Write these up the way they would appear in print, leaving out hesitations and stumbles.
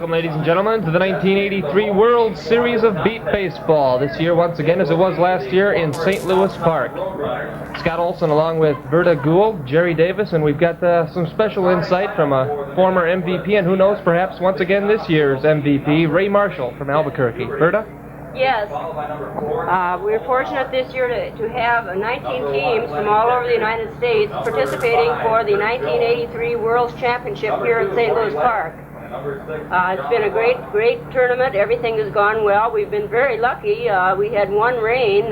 Welcome, ladies and gentlemen, to the 1983 World Series of Beat Baseball. This year, once again, as it was last year, in St. Louis Park. Scott Olson along with Berta Gould, Jerry Davis, and we've got some special insight from a former MVP, and who knows, perhaps once again this year's MVP, Ray Marshall from Albuquerque. Berta? Yes. We're fortunate this year to have 19 teams from all over the United States participating for the 1983 World Championship here in St. Louis Park. It's been a great tournament. Everything has gone well. We've been very lucky. We had one rain,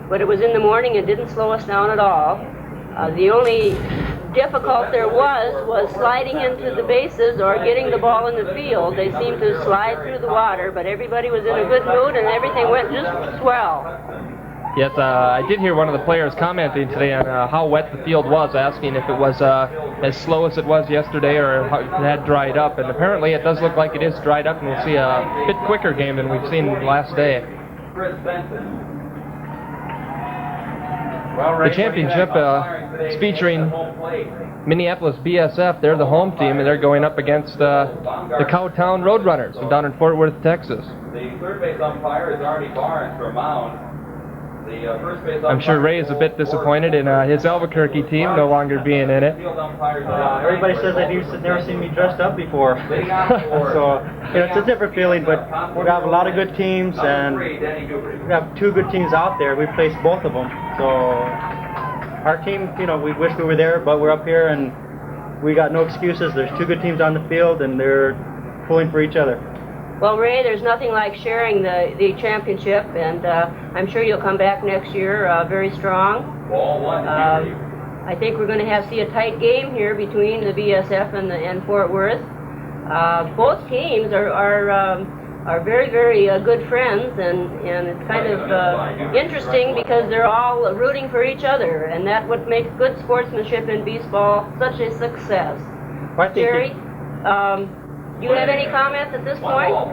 but it was in the morning and didn't slow us down at all. The only difficult there was sliding into the bases or getting the ball in the field. They seemed to slide through the water, but everybody was in a good mood and everything went just swell. Yes, I did hear one of the players commenting today on how wet the field was, asking if it was as slow as it was yesterday or how it had dried up. And apparently it does look like it is dried up, and we'll see a bit quicker game than we've seen last day. The championship is featuring Minneapolis BSF. They're the home team, and they're going up against the Cowtown Roadrunners from down in Fort Worth, Texas. The third base umpire is Artie Barnes for Mound. I'm sure Ray is a bit disappointed in his Albuquerque team no longer being in it. Everybody says they've never seen me dressed up before. So, it's a different feeling, but we have a lot of good teams, and we have two good teams out there. We placed both of them. So, our team, we wish we were there, but we're up here, and we got no excuses. There's two good teams on the field, and they're pulling for each other. Well, Ray, there's nothing like sharing the championship, and I'm sure you'll come back next year very strong. I think we're going to see a tight game here between the BSF and Fort Worth. Both teams are very, very good friends, and it's kind of interesting because they're all rooting for each other, and that's what makes good sportsmanship in baseball such a success. Jerry? Do you have any comments at this point? Well,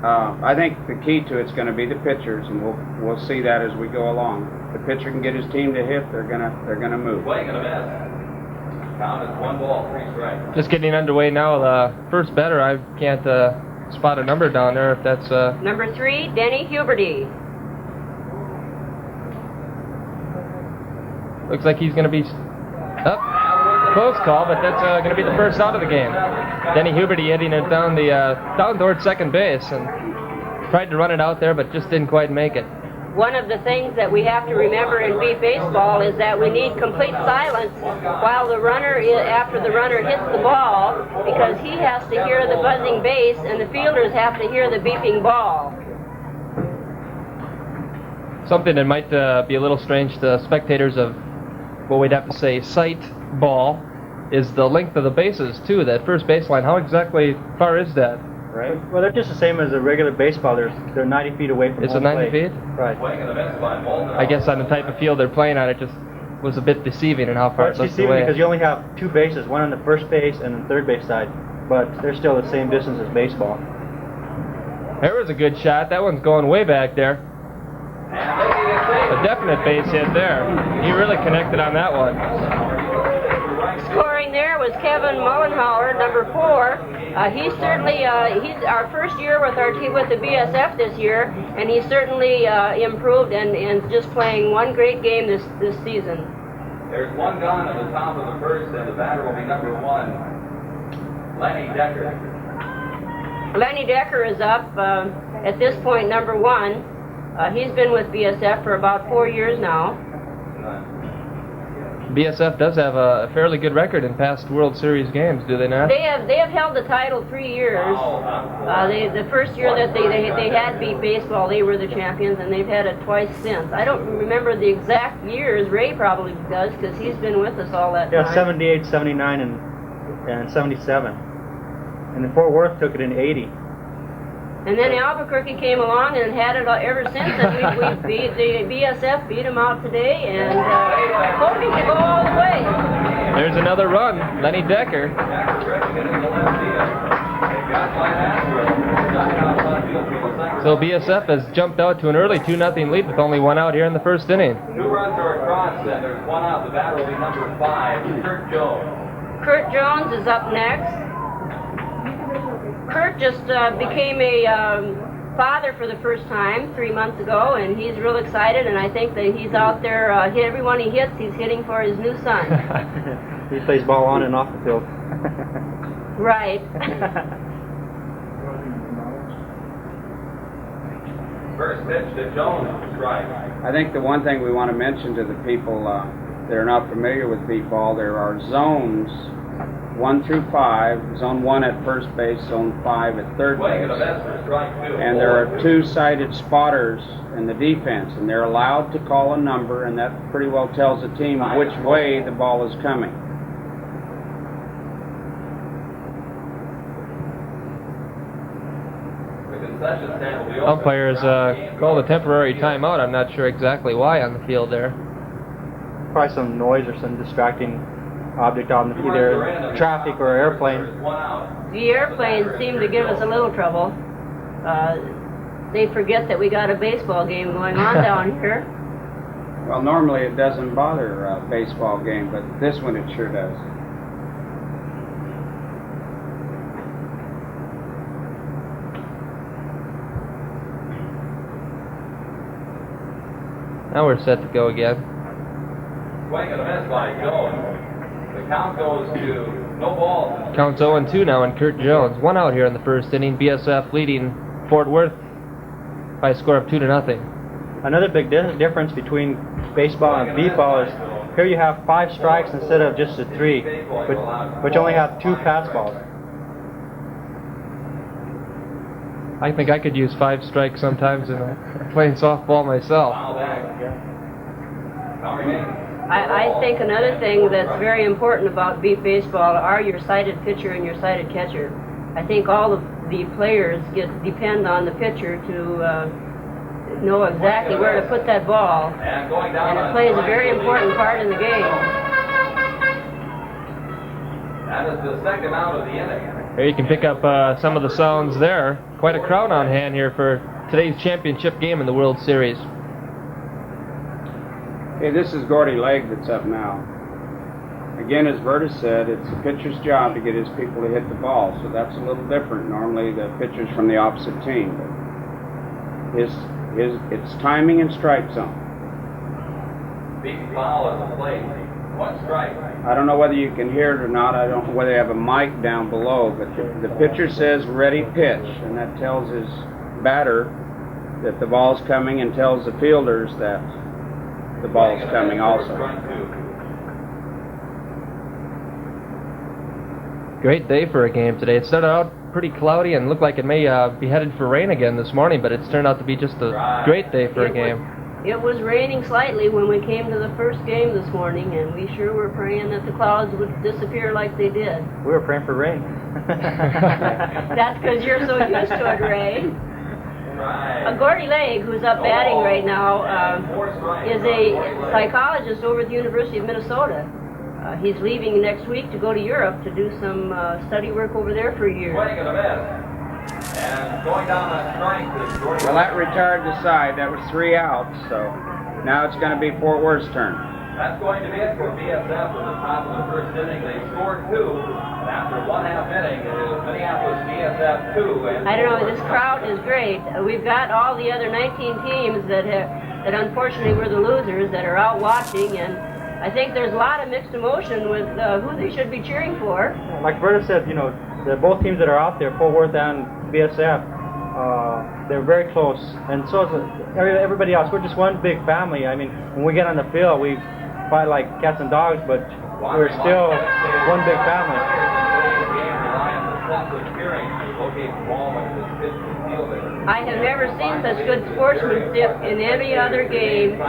I think the key to it's going to be the pitchers, and we'll see that as we go along. If the pitcher can get his team to hit, they're gonna move. Swing and a miss. Count is 1 ball, 3 strikes. Just getting underway now. The first batter, I can't spot a number down there. If that's number 3, Denny Huberty. Looks like he's going to be up. Close call, but that's going to be the first out of the game. Denny Huberty hitting it down towards second base, and tried to run it out there, but just didn't quite make it. One of the things that we have to remember in beat baseball is that we need complete silence while the runner, after the runner hits the ball, because he has to hear the buzzing bass, and the fielders have to hear the beeping ball. Something that might be a little strange to spectators of, what we'd have to say, sight ball, is the length of the bases too. That first baseline, how exactly far is that? Right. Well, they're just the same as a regular baseball. They're 90 feet away from It's home 90 plate. feet? Right. I guess on the type of field they're playing on, it just was a bit deceiving in how far It's it looks deceiving away. because you only have two bases, one on the first base and the third base side, but they're still the same distance as baseball. There was a good shot. That one's going way back there. A definite base hit there. He really connected on that one. Scoring there was Kevin Mullenhauer, number 4. He's certainly he's our first year with our team with the BSF this year, and he's certainly improved and just playing one great game this season. There's one gone at the top of the first, and the batter will be number 1, Lenny Decker. Lenny Decker is up at this point, number 1. He's been with BSF for about 4 years now. BSF does have a fairly good record in past World Series games, do they not? They have held the title 3 years. The first year that they had beat baseball, they were the champions, and they've had it twice since. I don't remember the exact years. Ray probably does because he's been with us all that time. Yeah, 78, 79, and 77. And then Fort Worth took it in 80. And then Albuquerque came along and had it ever since, and we beat the BSF, beat them out today, and hoping to go all the way. There's another run, Lenny Decker. So BSF has jumped out to an early 2-0 lead with only 1 out here in the first inning. 2 runs are across, and there's 1 out. The batter will be number 5, Kurt Jones. Kurt Jones is up next. Kurt just became a father for the first time 3 months ago, and he's real excited, and I think that he's out there, everyone he hits, he's hitting for his new son. He plays ball on and off the field. Right. First pitch to Jones, strike. I think the one thing we want to mention to the people that are not familiar with beat ball, there are zones 1 through 5. Zone 1 at first base, zone 5 at third Swing and a base. miss for strike 2. And there are two-sided spotters in the defense, and they're allowed to call a number, and that pretty well tells the team which way the ball is coming. The concession stand will be open. Umpires called a temporary timeout. I'm not sure exactly why on the field there. Probably some noise or some distracting object on either traffic or airplane. 1 out. The airplanes seem to give us a little trouble. They forget that we got a baseball game going on down here. Well, normally it doesn't bother a baseball game, but this one it sure does. Now we're set to go again. Swing and a miss by Jones. The count goes to no balls. Counts 0-2 now on Kurt Jones. 1 out here in the first inning. BSF leading Fort Worth by a score of 2-0. Another big difference between baseball and beat ball is here you have 5 strikes instead of just the 3, but you only have 2 pass balls. I think I could use 5 strikes sometimes in playing softball myself. I think another thing that's very important about beat baseball are your sighted pitcher and your sighted catcher. I think all of the players depend on the pitcher to know exactly where to put that ball, and it plays a very important part in the game. That is the second out of the inning. Here you can pick up some of the sounds there. Quite a crowd on hand here for today's championship game in the World Series. Hey, this is Gordy Legg that's up now. Again, as Verta said, it's the pitcher's job to get his people to hit the ball, so that's a little different. Normally the pitcher's from the opposite team. But it's timing and strike zone. Beat foul at the plate. 1 strike. I don't know whether you can hear it or not. I don't know whether they have a mic down below, but the pitcher says ready pitch, and that tells his batter that the ball's coming and tells the fielders that the ball's coming also. Great day for a game today. It started out pretty cloudy and looked like it may be headed for rain again this morning, but it's turned out to be just a great day for a game. It was raining slightly when we came to the first game this morning, and we sure were praying that the clouds would disappear like they did. We were praying for rain. That's because you're so used to it, Ray. Gordy Legg, who's up batting right now, is a psychologist over at the University of Minnesota. He's leaving next week to go to Europe to do some study work over there for a year. Swing and a miss. And going down that strike to Gordy. Well, that retired the side. That was 3 outs, so now it's going to be Fort Worth's turn. That's going to be it for BSF at the top of the first inning. They scored 2. And after 1/2 inning, it is Minneapolis BSF 2. And I don't know, this crowd is great. We've got all the other 19 teams that unfortunately were the losers that are out watching, and I think there's a lot of mixed emotion with who they should be cheering for. Like Verta said, both teams that are out there, Fort Worth and BSF, they're very close, and so is everybody else. We're just one big family. I mean, when we get on the field, we fight like cats and dogs, but we're still one big family. I have never seen such good sportsmanship in any other game,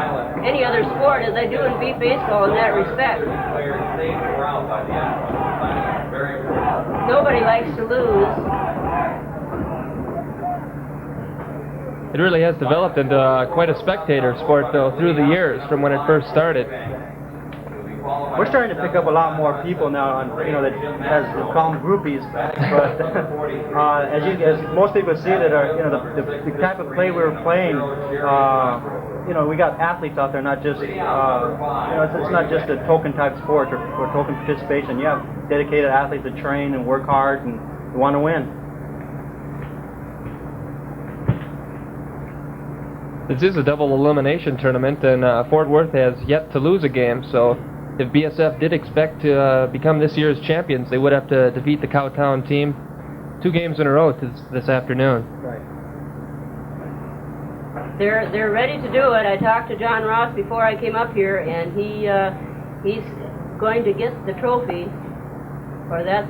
any other sport, as I do in beat baseball in that respect. Nobody likes to lose. It really has developed into quite a spectator sport, though, through the years from when it first started. We're starting to pick up a lot more people now, that as we call them groupies. But as most people see that are, the type of play we were playing, we got athletes out there, not just, it's not just a token type sport or token participation. You have dedicated athletes that train and work hard and want to win. This is a double elimination tournament, and Fort Worth has yet to lose a game, so if BSF did expect to become this year's champions, they would have to defeat the Cowtown team 2 games in a row this afternoon. Right. They're ready to do it. I talked to John Ross before I came up here, and he's going to get the trophy, or that's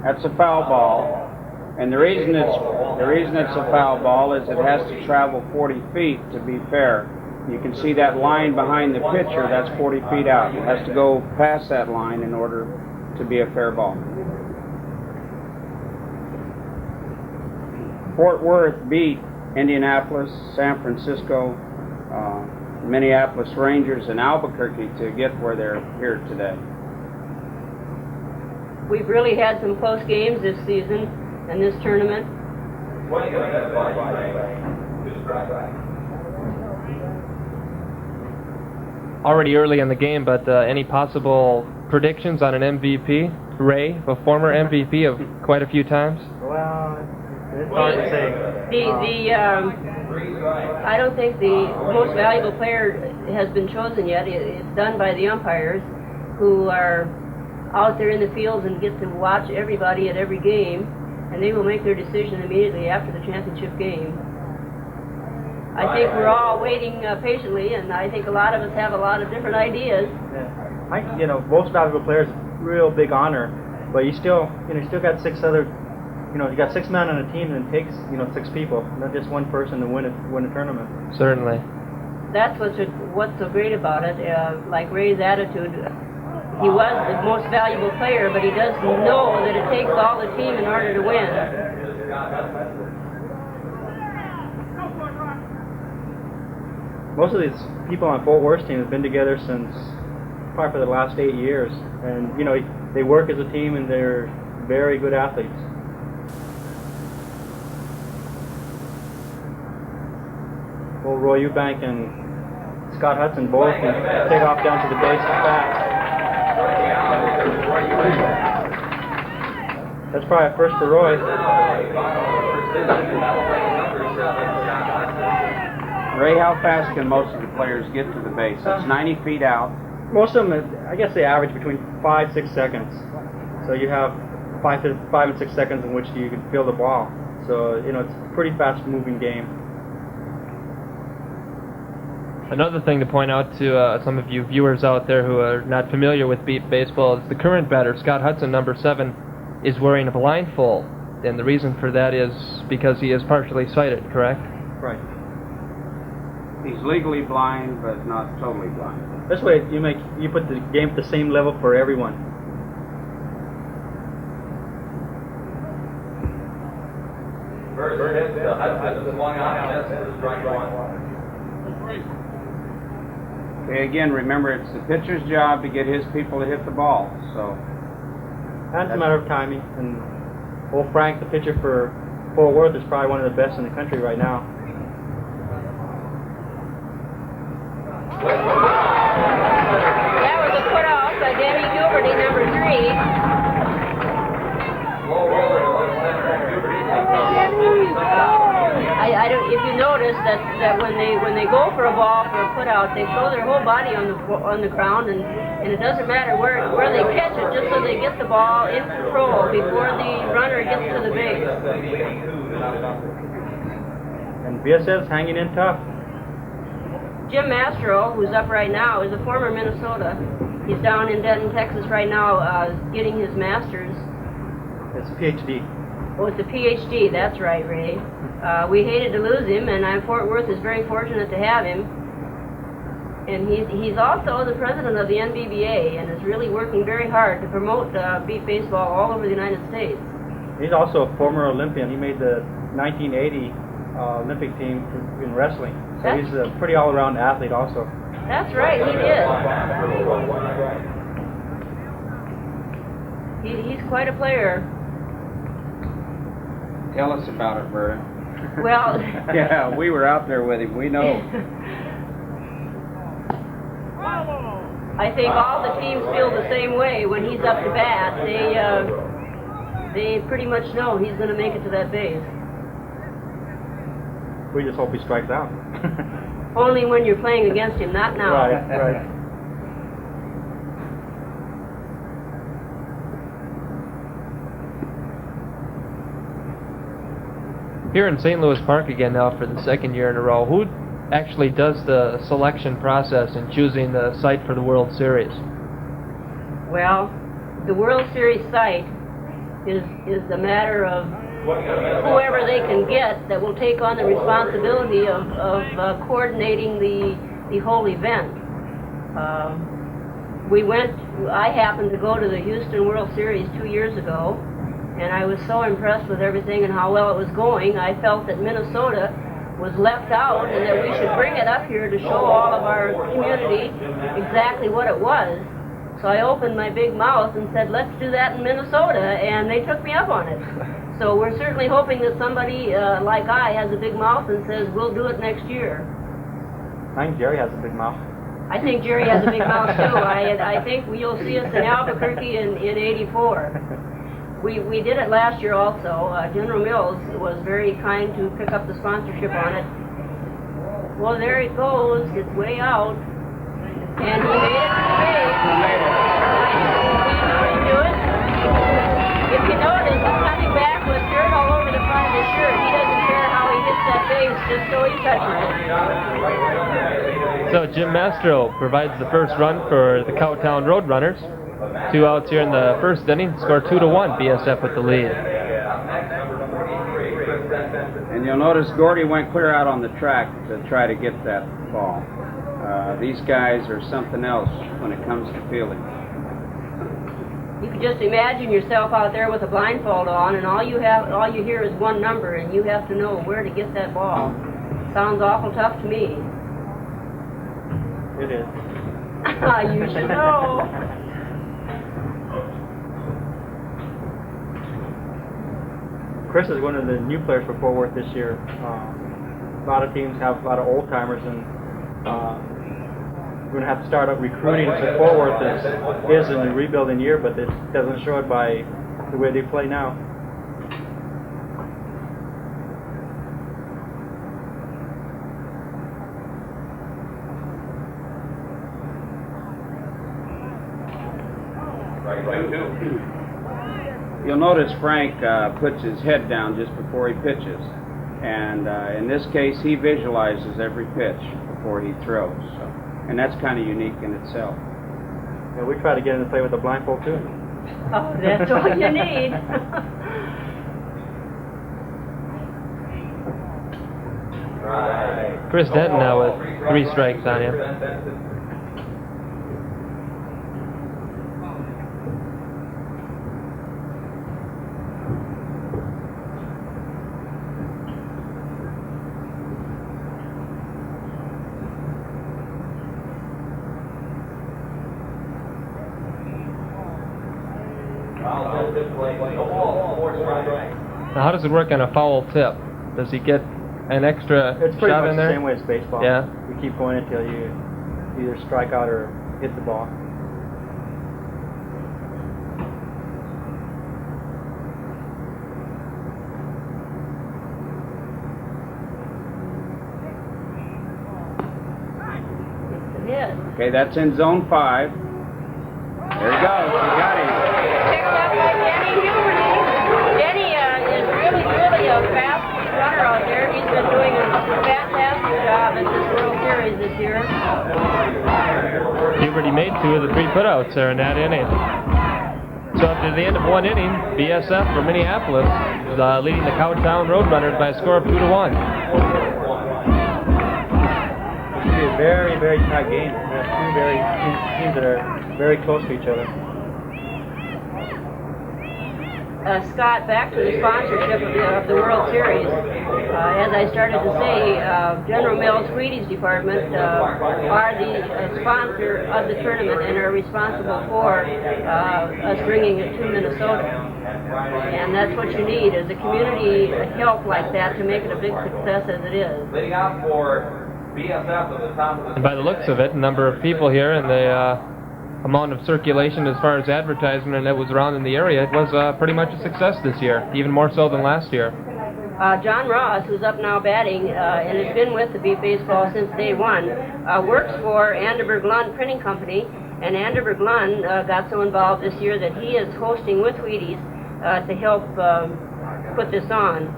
That's a foul ball. And the reason it's a foul ball is it has to travel 40 feet to be fair. You can see that line behind the pitcher, that's 40 feet out. It has to go past that line in order to be a fair ball. Fort Worth beat Indianapolis, San Francisco, Minneapolis Rangers, and Albuquerque to get where they're here today. we've really had some close games this season and this tournament. Already early in the game, but any possible predictions on an MVP? Ray, a former MVP of quite a few times. Well, it's hard to say. I don't think the most valuable player has been chosen yet. It's done by the umpires, who are out there in the fields and get to watch everybody at every game, and they will make their decision immediately after the championship game. I think we're all waiting patiently, and I think a lot of us have a lot of different ideas. Yeah. Most valuable players, real big honor, but you still got 6 other, you got 6 men on a team, and it takes, 6 people, not just one person to win a tournament. Certainly. That's what's so great about it. Like Ray's attitude, he was the most valuable player, but he does know that it takes all the team in order to win. Most of these people on Fort Worth's team have been together since probably for the last 8 years, and they work as a team, and they're very good athletes. Well, Roy Eubank and Scott Hudson both can take off down to the base fast. That's probably a first for Roy. Ray, how fast can most of the players get to the base? It's 90 feet out. Most of them, I guess they average between 5-6 seconds. So you have 5 and 6 seconds in which you can feel the ball. So, it's a pretty fast-moving game. Another thing to point out to some of you viewers out there who are not familiar with beat baseball is the current batter, Scott Hudson, number 7, is wearing a blindfold. And the reason for that is because he is partially sighted, correct? Right. He's legally blind, but not totally blind. This way, you put the game at the same level for everyone. First hit, Hudson swung on, and this is strike 1. Okay, again, remember, it's the pitcher's job to get his people to hit the ball. So And it's a matter of timing. And old Frank, the pitcher for Fort Worth, is probably one of the best in the country right now. That was a put off by Debbie Huberty, number 3. I don't. If you notice that when they go for a ball for a put out, they throw their whole body on the ground, and it doesn't matter where they catch it, just so they get the ball in control before the runner gets to the base. And BSF's hanging in tough. Jim Mastro, who's up right now, is a former Minnesota. He's down in Denton, Texas right now, getting his master's. It's a PhD. Oh, it's a PhD. That's right, Ray. We hated to lose him, and Fort Worth is very fortunate to have him. And he's also the president of the NBBA, and is really working very hard to promote beat baseball all over the United States. He's also a former Olympian. He made the 1980 Olympic team in wrestling. So he's a pretty all-around athlete also. That's right, he did. He's quite a player. tell us about it, Berta. Well... Yeah, we were out there with him. We know. I think all the teams feel the same way when he's up to bat. They pretty much know he's going to make it to that base. we just hope he strikes out. Only when you're playing against him, not now. Right. Here in St. Louis Park again now for the second year in a row, who actually does the selection process in choosing the site for the World Series? Well, the World Series site is a matter of whoever they can get that will take on the responsibility of coordinating the whole event. I happened to go to the Houston World Series 2 years ago, and I was so impressed with everything and how well it was going, I felt that Minnesota was left out and that we should bring it up here to show all of our community exactly what it was. So I opened my big mouth and said, let's do that in Minnesota, and they took me up on it. So we're certainly hoping that somebody like I has a big mouth and says, we'll do it next year. I think Jerry has a big mouth. I think Jerry has a big mouth too. I think you'll see us in Albuquerque in '84. We did it last year also. General Mills was very kind to pick up the sponsorship on it. Well, there it goes. It's way out. And he made it to the base. He do it. If you notice, he's coming back with dirt all over the front of his shirt. He doesn't care how he hits that base, just so he touches it. So Jim Mastro provides the first run for the Cowtown Roadrunners. 2 outs here in the first inning, score 2-1, BSF with the lead. And you'll notice Gordy went clear out on the track to try to get that ball. These guys are something else when it comes to fielding. You can just imagine yourself out there with a blindfold on, and all you hear is one number, and you have to know where to get that ball. Sounds awful tough to me. It is. You should know. Chris is one of the new players for Fort Worth this year. A lot of teams have a lot of old timers, and we're going to have to start up recruiting. So Fort Worth is in a rebuilding year, but it doesn't show it by the way they play now. You'll notice Frank puts his head down just before he pitches. And in this case, he visualizes every pitch before he throws. So, and that's kind of unique in itself. Yeah, we try to get him to play with a blindfold too. Oh, that's all you need. Chris Denton now with 3 strikes on him. Now, how does it work on a foul tip? Does he get an extra It's pretty shot much in the there? same way as baseball. Yeah. We keep going until you either strike out or hit the ball. Okay, that's in zone 5. There he goes. You got him. Picked up by Denny Huberty. Denny is really a fast runner out there. He's been doing a fantastic job at this World Series this year. Huberty made 2 of the 3 putouts there in that inning. So after the end of 1 inning, BSF from Minneapolis is leading the Cowtown Roadrunners by a score of 2-1. It's a very, very tight game. We have two teams that are very close to each other. Scott, back to the sponsorship of the World Series. As I started to say, General Mills Wheaties Department are the sponsor of the tournament and are responsible for us bringing it to Minnesota. And that's what you need, is a community help like that to make it a big success as it is. Leading out for BSF at the top of the... And by the looks of it, the number of people here and the amount of circulation as far as advertisement that was around in the area, it was pretty much a success this year, even more so than last year. John Ross, who's up now batting and has been with the Beat Baseball since day one, works for Anderberg Lund Printing Company, and Anderberg Lund got so involved this year that he is hosting with Wheaties to help put this on.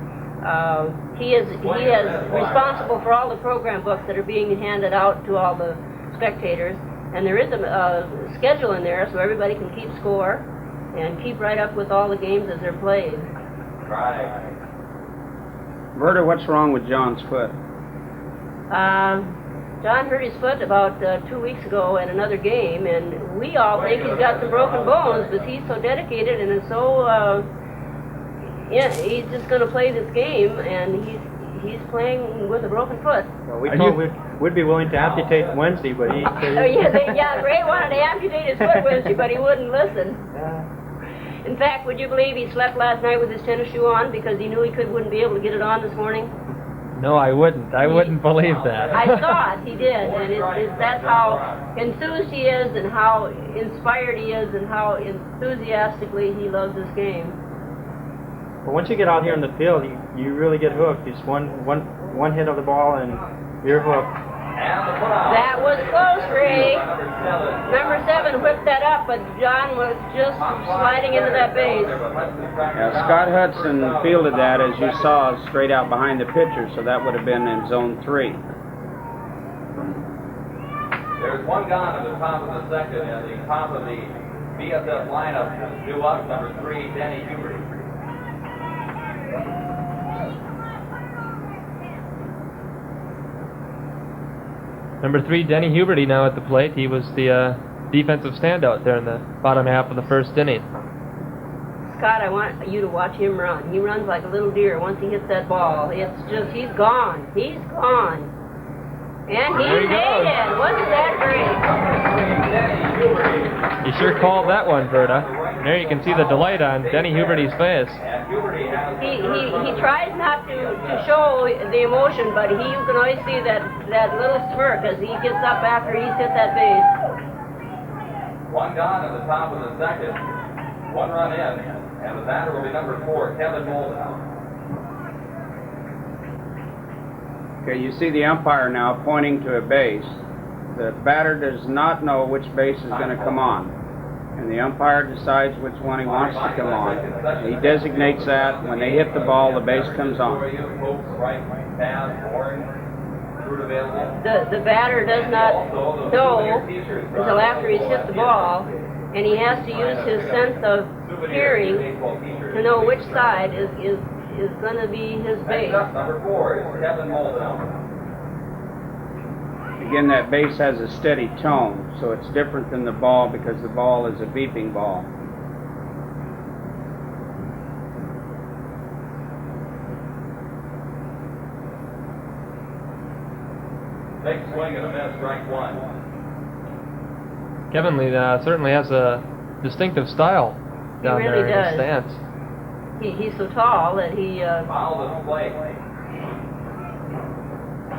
He is responsible for all the program books that are being handed out to all the spectators, and there is a schedule in there so everybody can keep score and keep right up with all the games as they're played. Right. Verda, what's wrong with John's foot? John hurt his foot about 2 weeks ago at another game, and we all think he's got some broken bones, but he's so dedicated and is so, he's just going to play this game, and he's playing with a broken foot. Well, we told we'd be willing to amputate Wednesday, but he said... Ray wanted to amputate his foot Wednesday, but he wouldn't listen. In fact, would you believe he slept last night with his tennis shoe on because he knew he wouldn't be able to get it on this morning? No, I wouldn't. I wouldn't believe that. I thought he did, and that's how enthused he is, and how inspired he is, and how enthusiastically he loves this game. But once you get out here in the field, you really get hooked. Just one hit of the ball and you're hooked. That was close, Ray. Number 7 whipped that up, but John was just sliding into that base. Yeah, Scott Hudson fielded that, as you saw, straight out behind the pitcher, so that would have been in zone 3. There's one gone at the top of the second, and the top of the BSF lineup is due up, number 3, Denny Huberty. Number 3, Denny Huberty now at the plate. He was the defensive standout there in the bottom half of the first inning. Scott, I want you to watch him run. He runs like a little deer once he hits that ball. It's just, he's gone. He's gone. And he made it. Wasn't that great? You sure called that one, Verda. There you can see the delight on Denny Huberty's face. He tries not to show the emotion, but you can always see that little smirk as he gets up after he's hit that base. One gone at the top of the second, one run in, and the batter will be number 4, Kevin Moldenhauer. Okay, you see the umpire now pointing to a base. The batter does not know which base is going to come on, and the umpire decides which one he wants to come on. He designates that. When they hit the ball, the base comes on. The batter does not know until after he's hit the ball, and he has to use his sense of hearing to know which side is going to be his base. Number 4 is Kevin Moldenhauer. Again, that base has a steady tone, so it's different than the ball because the ball is a beeping ball. Big swing and a miss, strike 1. Kevin Lee certainly has a distinctive style down He really there in does. the stands. He's so tall that he... Foul to the plate.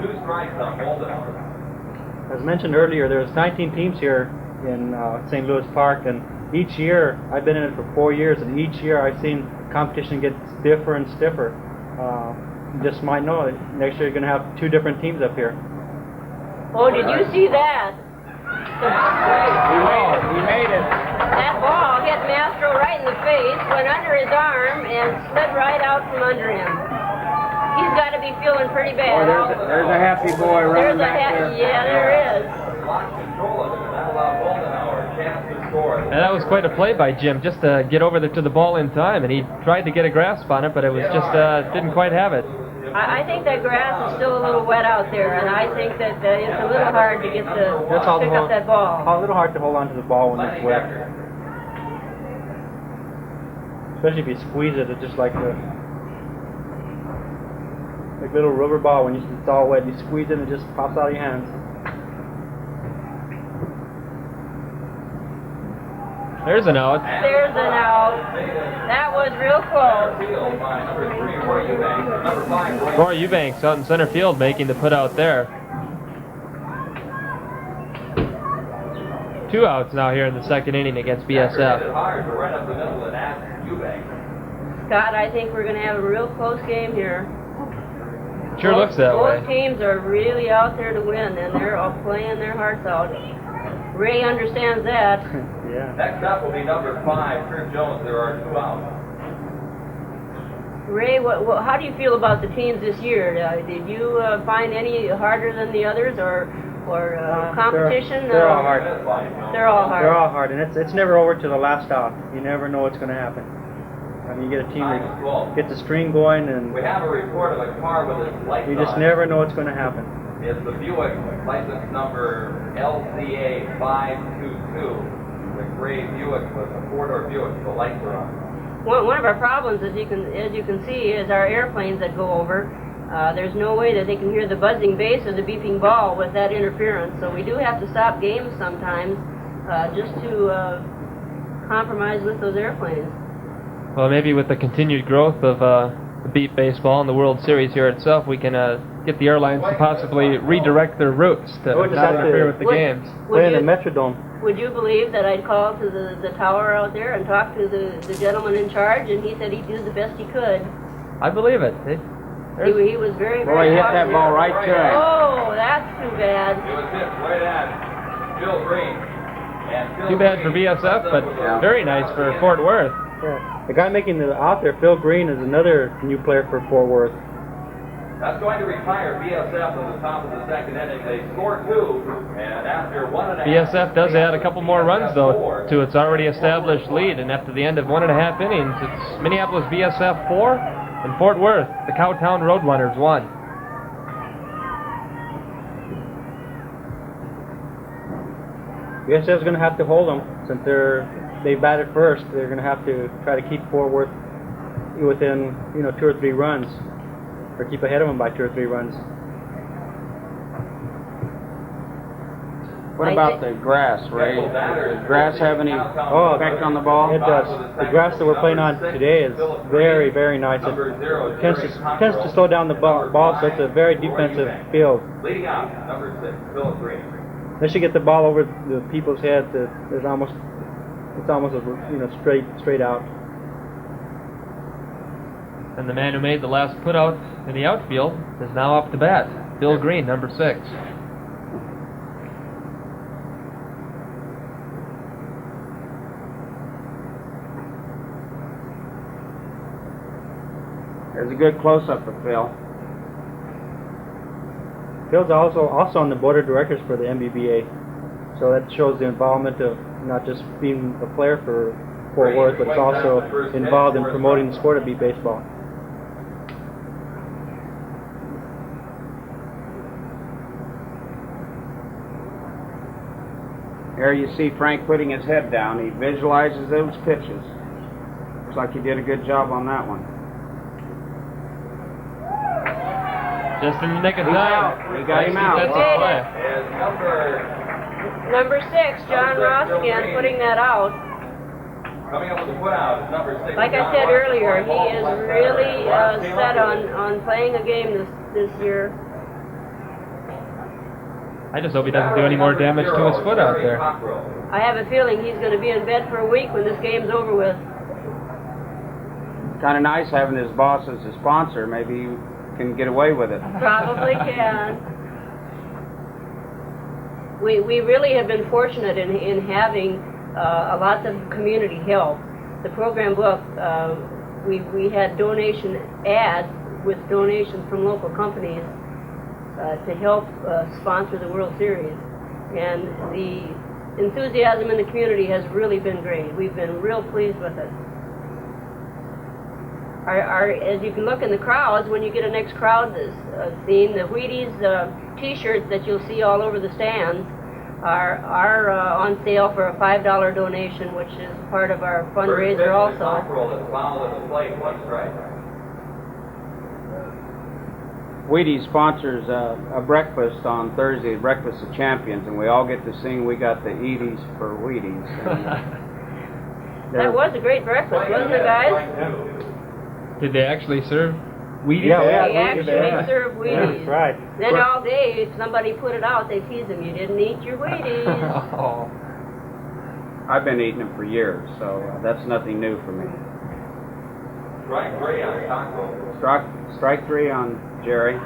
2 strikes on Moldenhauer. As mentioned earlier, there's 19 teams here in St. Louis Park, and each year, I've been in it for 4 years, and each year I've seen competition get stiffer and stiffer. You just might know it. Next year you're going to have 2 different teams up here. Oh, did you see that? He made it. That ball hit Mastro right in the face, went under his arm, and slid right out from under him. He's got to be feeling pretty bad. Oh, there's a happy boy running back there. Yeah, there is. Lost control of it, and that allowed Moldenhauer a chance to score. And that was quite a play by Jim, just to get over to the ball in time, and he tried to get a grasp on it, but it was just didn't quite have it. I think that grass is still a little wet out there, and I think that it's a little hard to get to pick up that ball. A little hard to hold on to the ball when it's wet. Especially if you squeeze it, it's just like a little rubber ball. When it's all wet, you squeeze it and it just pops out of your hands. There's an out. There's an out. That was real close. Field by number 3, Roy Eubanks. Number 5, Roy Eubanks out in center field making the put out there. 2 outs now here in the second inning against BSF. hard to run up the middle and ask Eubanks. Scott, I think we're going to have a real close game here. Sure looks that way. Both teams are really out there to win, and they're all playing their hearts out. Ray understands that. Yeah. Next up will be number 5, Kurt Jones. There are 2 out. Ray, how do you feel about the teams this year? Did you find any harder than the others, or competition? They're all hard. They're all hard. They're all hard, and it's never over to the last out. You never know what's going to happen. I mean, you get a team that gets a string going, and We have a report of a car with its lights you just on. never know what's going to happen. It's the Buick, license number LCA 522. The gray Buick with a 4-door Buick. The lights are on. One of our problems, as you can see, is our airplanes that go over. There's no way that they can hear the buzzing bass or the beeping ball with that interference. So we do have to stop games sometimes just to compromise with those airplanes. Well, maybe with the continued growth of the beat baseball and the World Series here itself, we can get the airlines to possibly redirect their routes to We'll just not have to- interfere with the games. Play in the Metrodome. Would you believe that I'd call to the tower out there and talk to the gentleman in charge, and he said he'd do the best he could. I believe it. He was very, Boy, very he hit that positive. ball right to him. Oh, that's too bad. It was hit right at Bill Green. And Phil Too bad for Green BSF, but Yeah. very nice for Fort Worth. Yeah. The guy making the out there, Phil Green, is another new player for Fort Worth. That's going to retire BSF in the top of the 2nd inning. They score 2, and after 1.5. BSF does add a couple more runs, though, to its already established lead, and after the end of 1.5 innings, it's Minneapolis BSF 4 and Fort Worth, the Cowtown Roadrunners 1. BSF's going to have to hold them since they batted first. They're going to have to try to keep Fort Worth within 2 or 3 runs, or keep ahead of them by 2 or 3 runs. What about the grass, Ray? Does grass have any effect on the ball? It does. The grass that we're playing on today is very, very nice. It tends to slow down the ball, so it's a very defensive field. Leading out, number 6, Philip Green. Unless you get the ball over the people's heads, it's almost a straight out. And the man who made the last putout in the outfield is now up to bat, Bill Green, number 6. There's a good close-up of Phil. Phil's also on the board of directors for the MBBA, so that shows the involvement of not just being a player for Fort Worth, but it's also involved in promoting the sport of beat baseball. There you see Frank putting his head down. He visualizes those pitches. Looks like he did a good job on that one. Just in the nick of He's time. out. We got him out. That's a play. Is Number 6, John Ross again, putting that out. coming up with the putout is number 6. Like I said earlier, he is really set on playing a game this year. I just hope he doesn't do any more damage to his foot out there. I have a feeling he's going to be in bed for a week when this game's over with. Kind of nice having his boss as a sponsor. Maybe you can get away with it. Probably can. We really have been fortunate in having lots of community help. The program book, we had donation ads with donations from local companies to help sponsor the World Series. And the enthusiasm in the community has really been great. We've been real pleased with it. As you can look in the crowds, when you get a next crowd scene, the Wheaties T-shirts that you'll see all over the stands are on sale for a $5 donation, which is part of our fundraiser also. Wheaties sponsors a breakfast on Thursday, Breakfast of Champions, and we all get to sing "We Got the Edie's for Wheaties." That was a great breakfast, wasn't it, guys? Did they actually serve Wheaties? Yeah, They actually serve Wheaties. That's right. Then all day, if somebody put it out, they tease them, you didn't eat your Wheaties. Oh. I've been eating them for years, so that's nothing new for me. Strike 3 on Taco. Strike 3 on Jerry.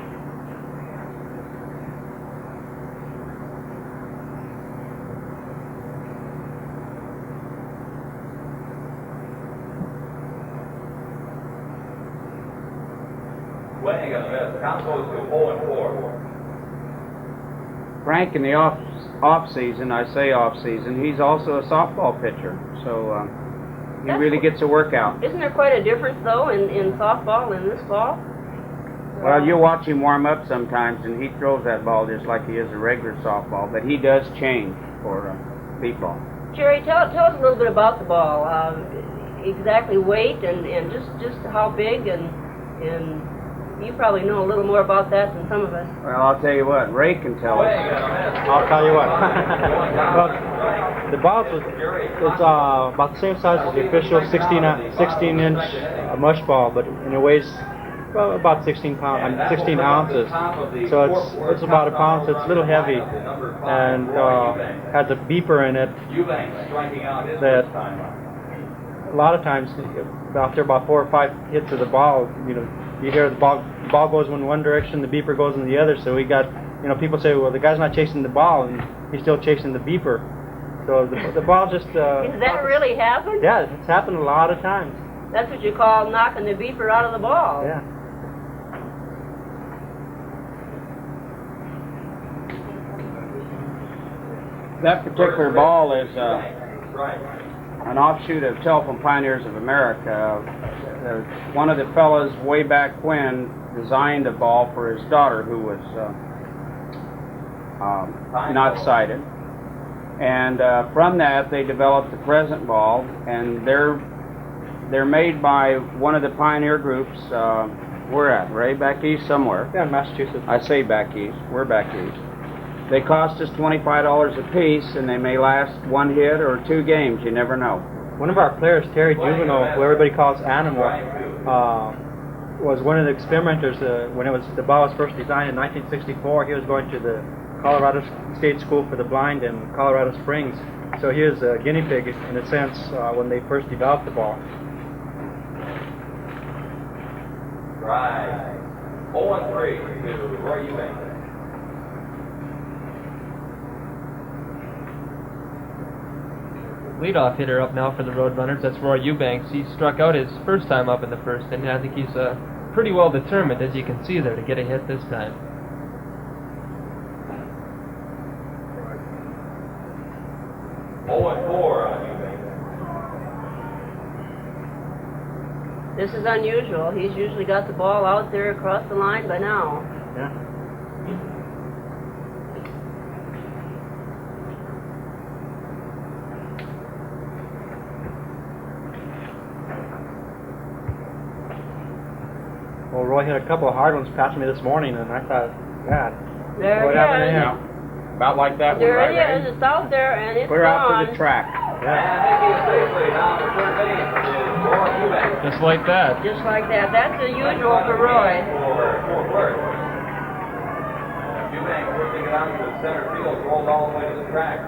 Swing and a miss. Count goes to 0-4. Frank, in the off season, I say off season, he's also a softball pitcher, so he really gets a workout. Isn't there quite a difference, though, in softball and this ball? Well, you watch him warm up sometimes, and he throws that ball just like he is a regular softball, but he does change for beat ball. Jerry, tell us a little bit about the ball. Exactly weight and just how big and you probably know a little more about that than some of us. Well, I'll tell you what, Ray can tell us. I'll tell you what. Well, the ball is about the same size as the official 16-inch mush ball, but and it weighs about 16 ounces. So it's about a pound. So it's a little heavy, and has a beeper in it that a lot of times after about 4 or 5 hits of the ball, you hear the ball goes in one direction, the beeper goes in the other. So we got, people say, well, the guy's not chasing the ball, and he's still chasing the beeper. So the ball just... Does that really happen? Yeah, it's happened a lot of times. That's what you call knocking the beeper out of the ball. Yeah. That particular ball is an offshoot of Telephone Pioneers of America. One of the fellows way back when designed a ball for his daughter who was not sighted. And from that they developed the present ball, and they're made by one of the pioneer groups. We're at, Ray, back east somewhere. Yeah, in Massachusetts. I say back east. We're back east. They cost us $25 a piece, and they may last 1 hit or 2 games. You never know. One of our players, Terry Juvenile, who everybody calls Animal, was one of the experimenters when the ball was first designed in 1964. He was going to the Colorado State School for the Blind in Colorado Springs. So he was a guinea pig, in a sense, when they first developed the ball. Right. 0-3 to Roy Eubanks. Leadoff hitter up now for the Roadrunners. That's Roy Eubanks. He struck out his first time up in the first, and I think he's pretty well determined, as you can see there, to get a hit this time. On Eubanks. This is unusual. He's usually got the ball out there across the line by now. Yeah. Well, Roy hit a couple of hard ones past me this morning, and I thought, God, There what it happened to is. him? About like that one, There right, it Ray? is. It's out there, and it's Clear out gone. to the track. Yeah. And making it safely down to third base is Roy Eubanks. Just like that. Just like that. That's unusual for Roy. For Worth. Eubanks working it out to the center field, rolled all the way to the track.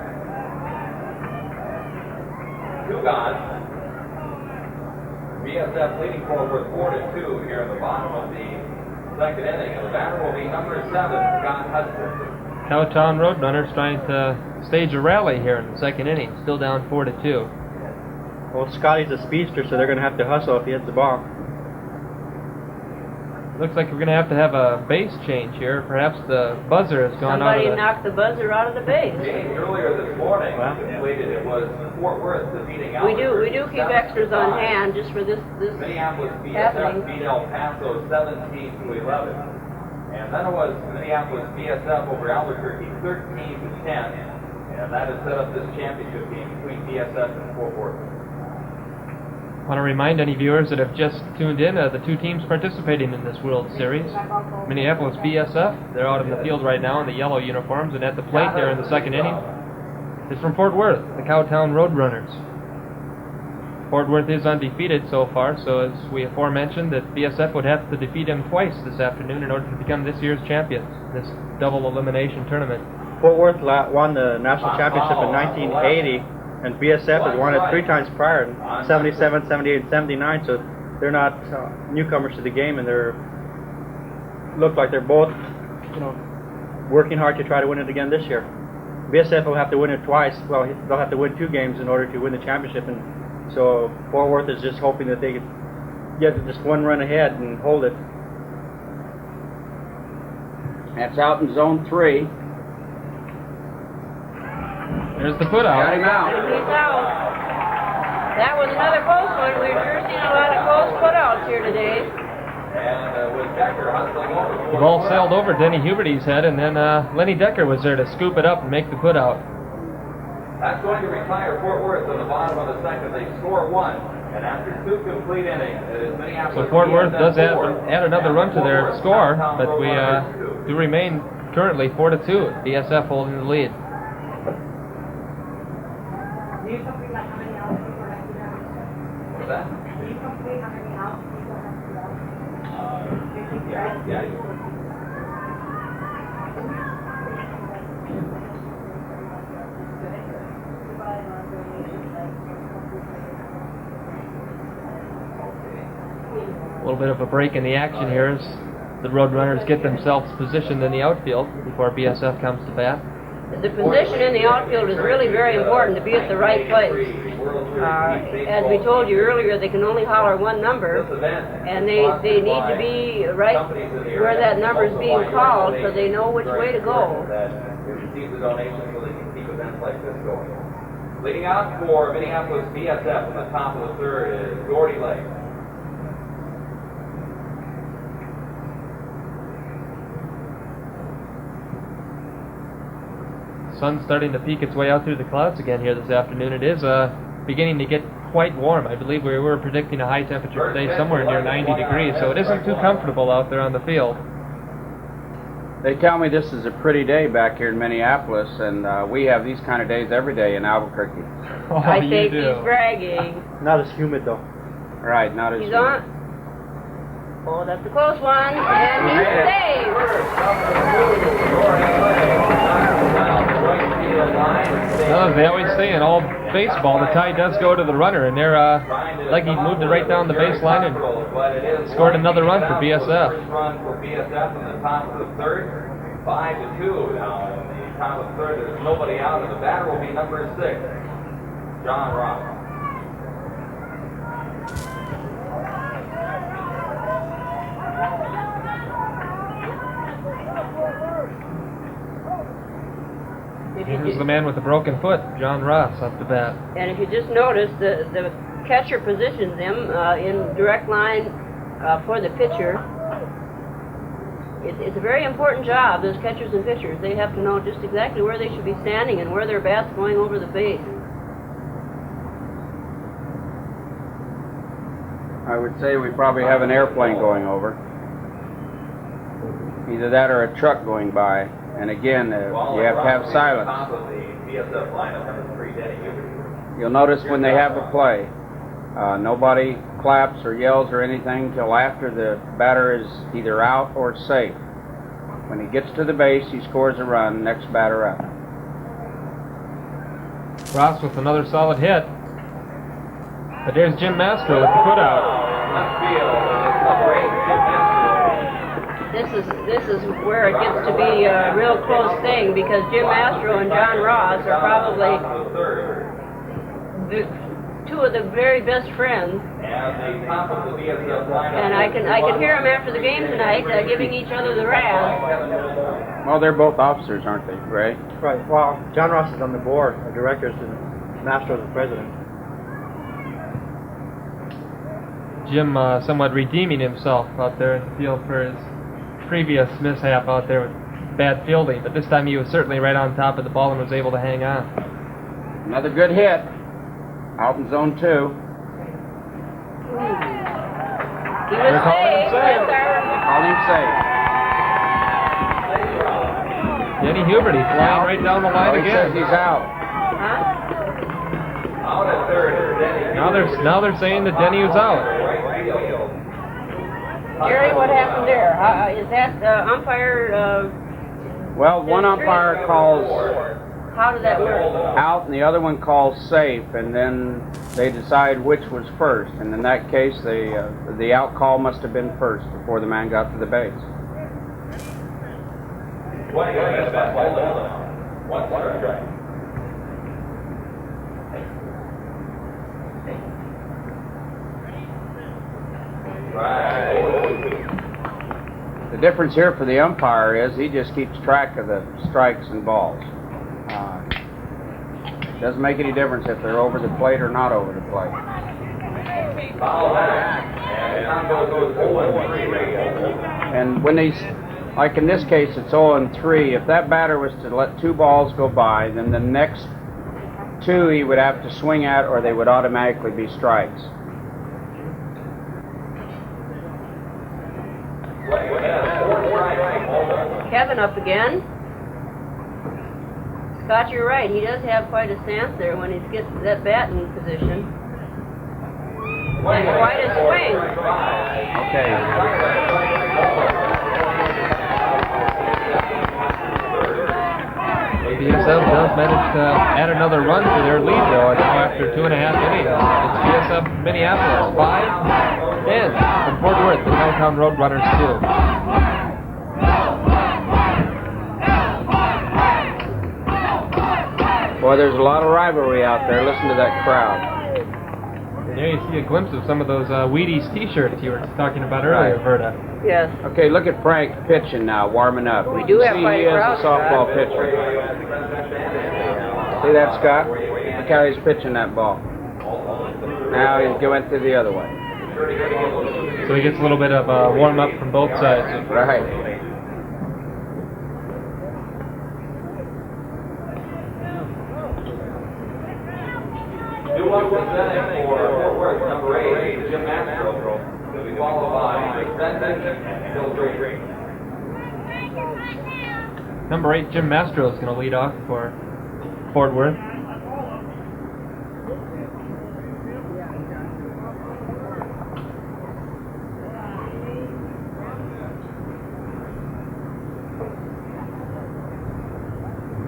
2 gone. BSF leading forward 4-2 here in the bottom of the second inning, and the batter will be number 7, Scott Hudson. Cowtown Roadrunners trying to stage a rally here in the second inning. Still down 4-2. Well, Scotty's a speedster, so they're going to have to hustle if he hits the ball. Looks like we're going to have a base change here. Perhaps the buzzer has gone out Somebody of the... knocked the buzzer out of the base. Game earlier this morning Wow. completed. It was Fort Worth defeating We do Albuquerque keep extras on 7-5. hand just for this Minneapolis BSF happening. beat El Paso 17-11. And then it was Minneapolis BSF over Albuquerque 13-10. And that has set up this championship game between BSF and Fort Worth. I want to remind any viewers that have just tuned in, the 2 teams participating in this World Series. Minneapolis BSF, they're out in the field right now in the yellow uniforms, and at the plate there in the second inning is from Fort Worth, the Cowtown Roadrunners. Fort Worth is undefeated so far, so as we aforementioned, that BSF would have to defeat him twice this afternoon in order to become this year's champions, this double elimination tournament. Fort Worth won the national championship in 1980, and BSF has won it 3 times prior, in 77, 78, and 79. So they're not newcomers to the game, and look like they're both, working hard to try to win it again this year. BSF will have to win it twice. Well, they'll have to win 2 games in order to win the championship, and so Fort Worth is just hoping that they could get just 1 run ahead and hold it. That's out in zone 3. There's the put out. Got him out. He's out. That was another close one. We've sure seen a lot of close putouts here today. And with Decker hustling over. The ball sailed over Denny Huberty's head, and then Lenny Decker was there to scoop it up and make the put out. That's going to retire Fort Worth on the bottom of the second. They score 1. And after 2 complete innings, it is Minneapolis. So Fort Worth does add another run to their score, but we do remain currently 4-2. BSF holding the lead. What's that? Yeah. A little bit of a break in the action here as the Roadrunners get themselves positioned in the outfield before BSF comes to bat. The position in the outfield is really very important to be at the right place. As we told you earlier, they can only holler 1 number, and they need to be right where that number is being called so they know which way to go. Receive the donation so they can keep events like this going. Leading out for Minneapolis BSF in the top of the 3rd is Gordy Lake. Sun's starting to peek its way out through the clouds again here this afternoon. It is beginning to get quite warm. I believe we were predicting a high temperature today somewhere near 90 degrees, so it isn't too comfortable out there on the field. They tell me this is a pretty day back here in Minneapolis, and we have these kind of days every day in Albuquerque. Oh, I you think do. he's bragging. Not as humid though. Right, not as He's on. Oh, that's a close one, and he's saved. Well, as they always say in all baseball, the tie does go to the runner, and they're like he moved it right down the baseline and scored another run for BSF. First run for BSF in the top of the 3rd, 5-2 now in the top of the 3rd. There's nobody out, and the batter will be number 6, John Ross. Here's the man with the broken foot, John Ross, up to bat. And if you just notice, the catcher positions him in direct line for the pitcher. It's a very important job, those catchers and pitchers. They have to know just exactly where they should be standing and where their bat's going over the base. I would say we probably have an airplane going over. Either that or a truck going by. And again, you have to have silence. Top of the BSF lineup, number 3, Denny Huberty. You'll notice when they have a play, nobody claps or yells or anything till after the batter is either out or safe. When he gets to the base, he scores a run, next batter up. Ross with another solid hit. But there's Jim Mastro with the put out. Left field, it's a great Jim Mastro. This is where it gets to be a real close thing because Jim Mastro and John Ross are probably two of the very best friends. And the top of the BSF lineup. And I can hear them after the game tonight giving each other the razz. Well, they're both officers, aren't they, Ray? Right. Well, John Ross is on the board of directors, and Mastro is the president. Jim somewhat redeeming himself out there in the field for his previous mishap out there with bad fielding, but this time he was certainly right on top of the ball and was able to hang on. Another good hit. Out in zone 2. He was They're calling him safe. safe. Call him safe. Denny Huberty flying right down the line He says again. he's out. Huh? Out at 3rd is Denny. Now they're saying that Denny was out. Right field. Jerry, what happened there? Is that umpire? Well, one umpire calls How did that work? out, and the other one calls safe, and then they decide which was first. And in that case, the out call must have been first before the man got to the base. One strike. The difference here for the umpire is he just keeps track of the strikes and balls. Doesn't make any difference if they're over the plate or not over the plate. And when these, like in this case, it's 0-3. If that batter was to let 2 balls go by, then the next 2 he would have to swing at, or they would automatically be strikes. Kevin up again. Scott, you're right. He does have quite a stance there when he gets that bat in position. And quite a swing. Okay. BSF does manage to add another run to their lead, though, after 2.5 innings. It's BSF Minneapolis 5-10 from Fort Worth, the Downtown Roadrunners 2. Boy, there's a lot of rivalry out there. Listen to that crowd. And there you see a glimpse of some of those Wheaties t-shirts you were talking about earlier, Verda. Yes. Okay, look at Frank pitching now, warming up. We do have See, quite he a is crowd, a softball Scott. pitcher. See that, Scott? Look how he's pitching that ball. Now he's going to the other way. So he gets a little bit of a warm-up from both sides. Right. New one presenting for Fort Worth, number 8, Jim Mastro. He'll be followed by Benson and Bill Drake. Number 8, Jim Mastro, is going to lead off for Fort Worth.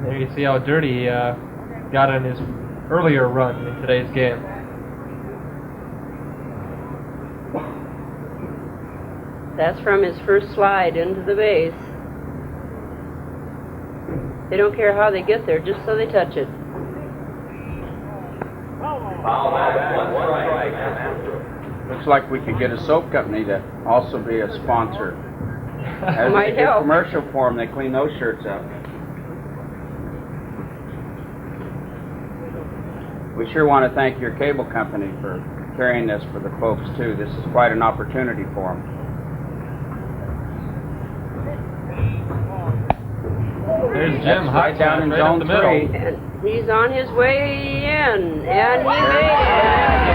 There you see how dirty he got on his earlier run in today's game. That's from his first slide into the base. They don't care how they get there, just so they touch it. Looks like we could get a soap company to also be a sponsor. As Might they do help. commercial for them, they clean those shirts up. We sure want to thank your cable company for carrying this for the folks too. This is quite an opportunity for them. There's Jim, That's right down in right zone up the middle. 3. And he's on his way in, and he made it.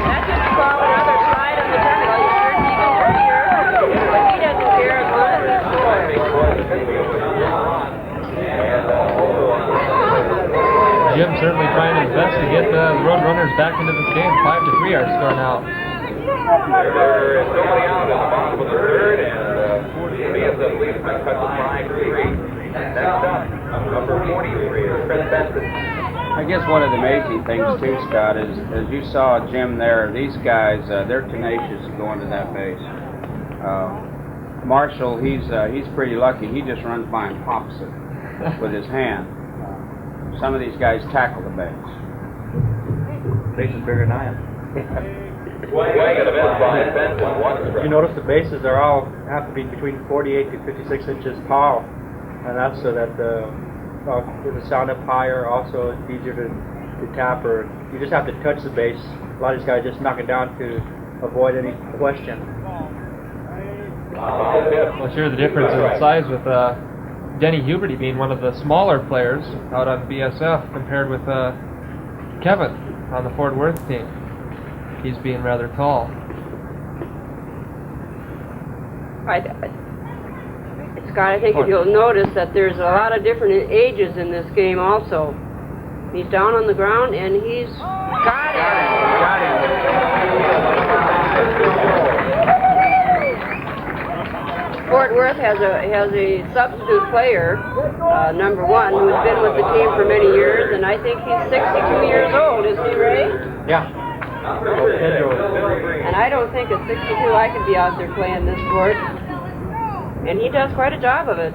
That's what you call another slide on the terminal. Your shirt's even dirtier, but he doesn't care as long as he scores. Jim certainly trying his best to get the Roadrunners back into this game. 5-3 our score now. There is nobody out in the bottom of the third, and BSF leads by cut to 5-3. Next up, number 43 is Chris Benson. I guess one of the amazing things too, Scott, is as you saw Jim there, these guys, they're tenacious of going to that base. Marshall, he's pretty lucky. He just runs by and pops it with his hand. Some of these guys tackle the base. Base is bigger than I am. You notice the bases are all have to be between 48 to 56 inches tall, and that's so that the sound up higher. Also, it's easier to tap, or you just have to touch the base. A lot of these guys just knock it down to avoid any question. Well, sure, the difference in size with Denny Huberty being one of the smaller players out on BSF compared with Kevin on the Fort Worth team. He's being rather tall. Scott, I think if you'll notice that there's a lot of different ages in this game also. He's down on the ground and he's got it. Fort Worth has a substitute player, number 1, who's been with the team for many years, and I think he's 62 years old, isn't he, Ray? Yeah. And I don't think at 62 I could be out there playing this sport. And he does quite a job of it.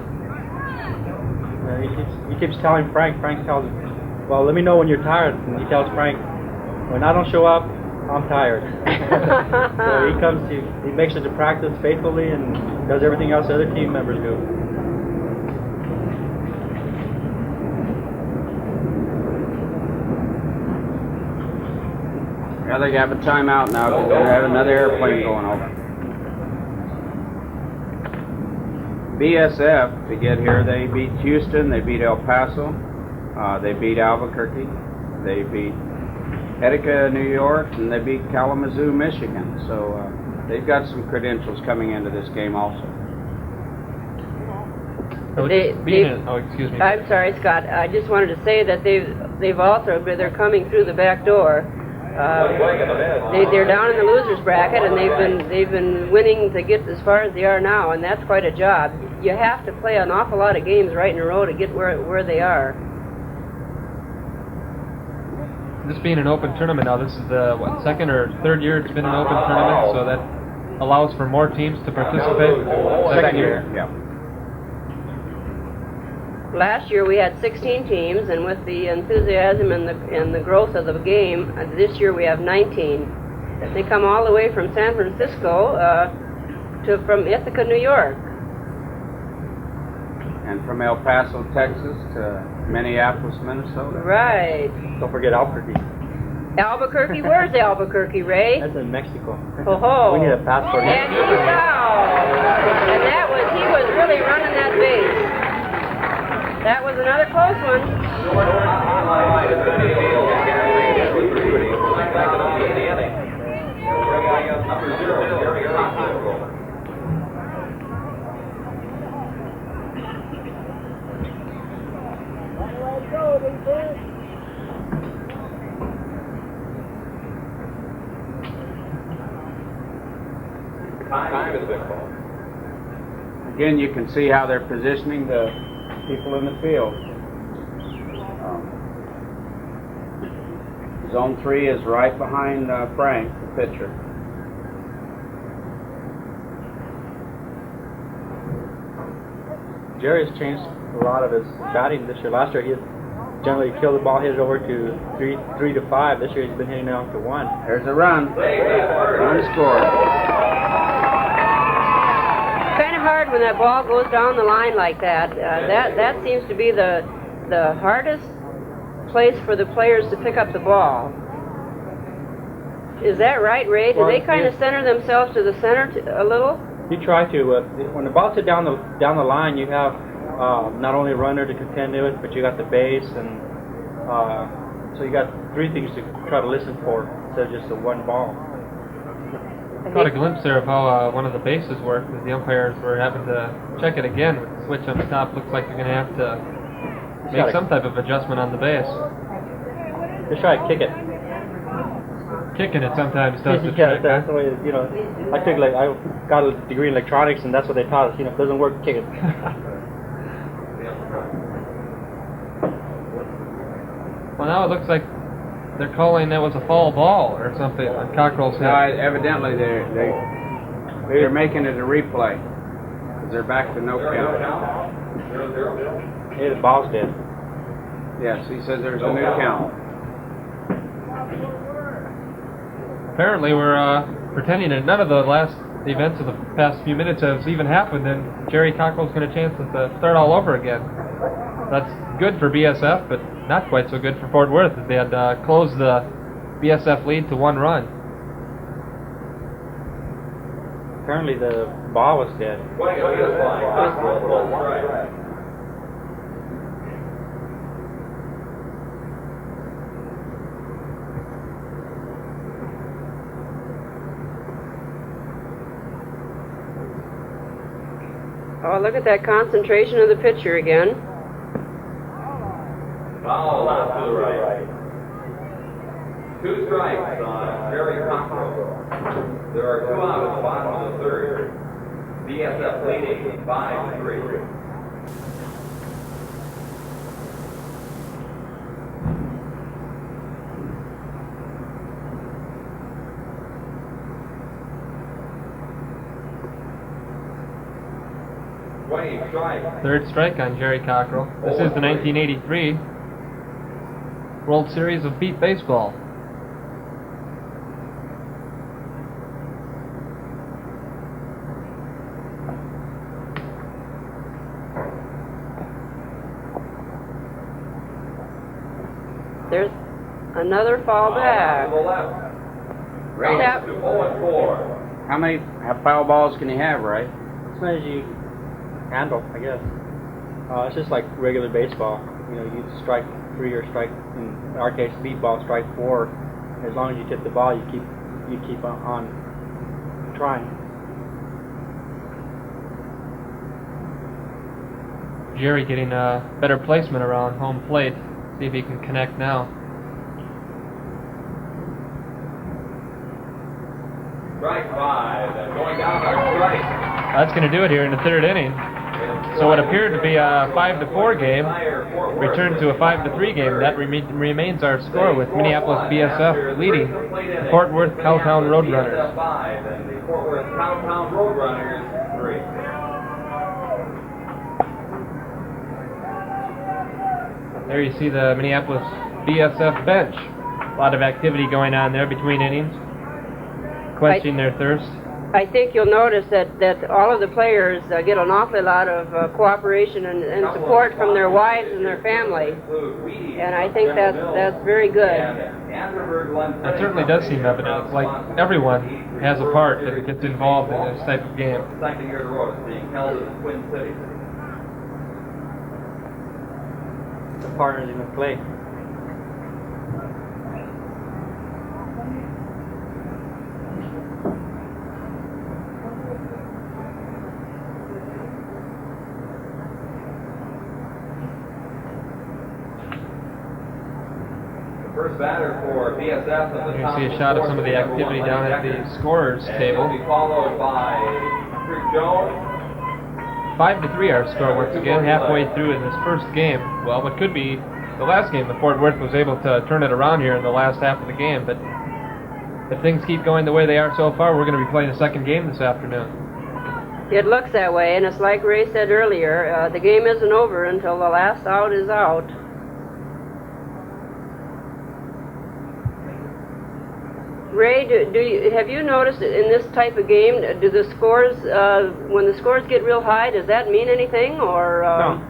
He keeps telling Frank. Frank tells him, well, let me know when you're tired. And he tells Frank, when I don't show up, I'm tired. So he comes, he makes it to practice faithfully and does everything else other team members do. Yeah, they have a timeout now because they have another airplane going over. BSF, to get here, they beat Houston, they beat El Paso, they beat Albuquerque, they beat Utica, New York, and they beat Kalamazoo, Michigan. So they've got some credentials coming into this game also. Excuse me. I'm sorry, Scott. I just wanted to say that they're coming through the back door. They're down in the losers bracket, and they've been winning to get as far as they are now, and that's quite a job. You have to play an awful lot of games right in a row to get where they are. This being an open tournament now, this is the second or third year it's been an open tournament, so that allows for more teams to participate. Second year, yeah. Last year we had 16 teams, and with the enthusiasm and the growth of the game, this year we have 19. They come all the way from San Francisco from Ithaca, New York. And from El Paso, Texas to Minneapolis, Minnesota. Right. Don't forget Albuquerque. Albuquerque? Where's Albuquerque, Ray? That's in Mexico. Oh. We need a passport. And he's out. And he was really running that base. That was another close one. Time is a big ball. Again, you can see how they're positioning the people in the field. Zone 3 is right behind Frank, the pitcher. Jerry has changed a lot of his batting this year. Last year he generally killed the ball, hit it over to 3 to 5. This year he's been hitting down to 1. There's a run. Run scored. Kind of hard when that ball goes down the line like that. That seems to be the hardest place for the players to pick up the ball. Is that right, Ray? Do they kind of center themselves to the center a little? You try to. When the ball's hit down the line, you have not only a runner to contend with, but you got the base, and so you got 3 things to try to listen for instead of just the one ball. I caught a glimpse there of how one of the bases worked, as the umpires were having to check it again with the switch on the top. Looks like they're going to have to make some type of adjustment on the base. Just try to kick it. Kicking it sometimes does the Yeah, trick. that's the way. I got a degree in electronics, and that's what they taught us. If it doesn't work, kick it. Well, now it looks like they're calling that was a foul ball or something on Cockrell's head. No, evidently they're making it a replay because they're back to no count. Yeah, the ball's dead. Yes, he says there's a new count. Apparently we're pretending that none of the last events of the past few minutes has even happened, and Jerry Cockrell's going to chance to start all over again. That's good for BSF, but not quite so good for Fort Worth, as they had closed the BSF lead to 1 run. Apparently the ball was dead. Oh, look at that concentration of the pitcher again. Foul out to the right. 2 strikes on Jerry Cockrell. There are 2 out at the bottom of the 3rd. BSF leading 5-3. Third strike on Jerry Cockrell. This is the 1983 World Series of Beat Baseball. There's another fall back. Ray, Yep. how many foul balls can you have, Ray? As many as you handle, I guess. It's just like regular baseball. You know, you strike 3 or strike, in our case, beat ball, strike 4. As long as you tip the ball, you keep on trying. Jerry getting a better placement around home plate. See if he can connect now. Strike 5, and going down on strike. That's going to do it here in the third inning. So what appeared to be a 5-4 game returned to a 5-3 game. That remains our score with Minneapolis BSF leading the Fort Worth Cowtown Roadrunners. 5, and the Fort Worth Cowtown Roadrunners 3. There you see the Minneapolis BSF bench. A lot of activity going on there between innings, quenching their thirst. I think you'll notice that all of the players get an awful lot of cooperation and support from their wives and their family, and I think that's very good. That certainly does seem evident. It's like everyone has a part that gets involved in this type of game. Second year in a row it's being held in the Twin Cities. The partners in the play. First batter for BSF. You see a shot of some of the activity down at the scorers table. Will be followed by Rick Jones. 5-3 our score once again, halfway through in this first game. Well, what could be the last game, the Fort Worth was able to turn it around here in the last half of the game, but if things keep going the way they are so far, we're going to be playing the second game this afternoon. It looks that way, and it's like Ray said earlier, the game isn't over until the last out is out. Ray, have you noticed in this type of game, do the scores, when the scores get real high, does that mean anything, or? No.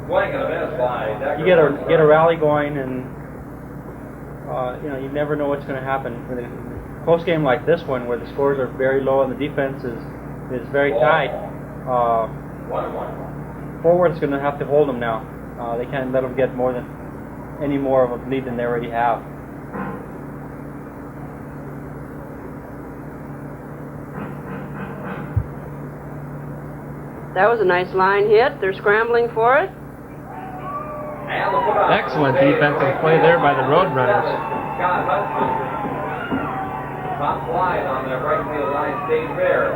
Swing and a miss by Decker. You get a rally going, and you know, you never know what's going to happen. In a close game like this one, where the scores are very low and the defense is very tight, 1-1. Fort Worth's going to have to hold them now. They can't let them get any more of a lead than they already have. That was a nice line hit. They're scrambling for it. And the put on. Excellent defensive play there by the Roadrunners. Scott Hudson. Top flies on that right field line stayed fair.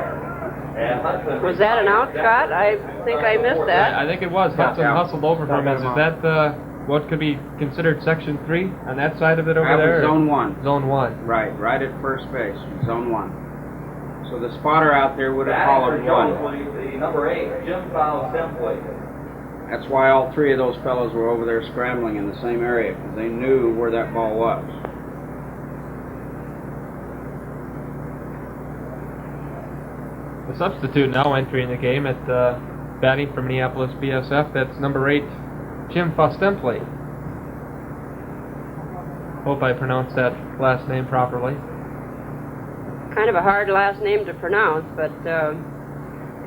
And Hudson. Was that an out, Scott? I think I missed that. I think it was. Hudson Yeah. hustled over from us. Is that what could be considered Section 3 on that side of it over That was there? Zone 1. Zone 1. Right at first base, Zone 1. So the spotter out there would have Batting for followed Jones one. will be the number 8, Jim Fowl Simply. That's why all three of those fellows were over there scrambling in the same area, because they knew where that ball was. The substitute now entering the game at batting for Minneapolis BSF. That's number 8, Jim Fostemple. Hope I pronounced that last name properly. Kind of a hard last name to pronounce, but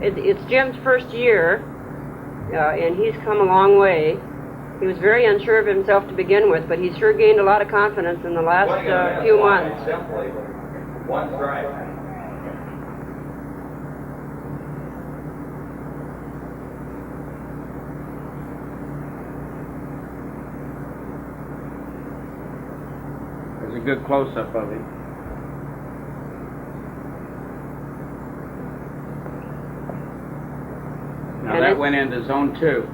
it's Jim's first year, and he's come a long way. He was very unsure of himself to begin with, but he's sure gained a lot of confidence in the last few months. Simply. One strike. There's a good close-up of him. Now that went into zone 2.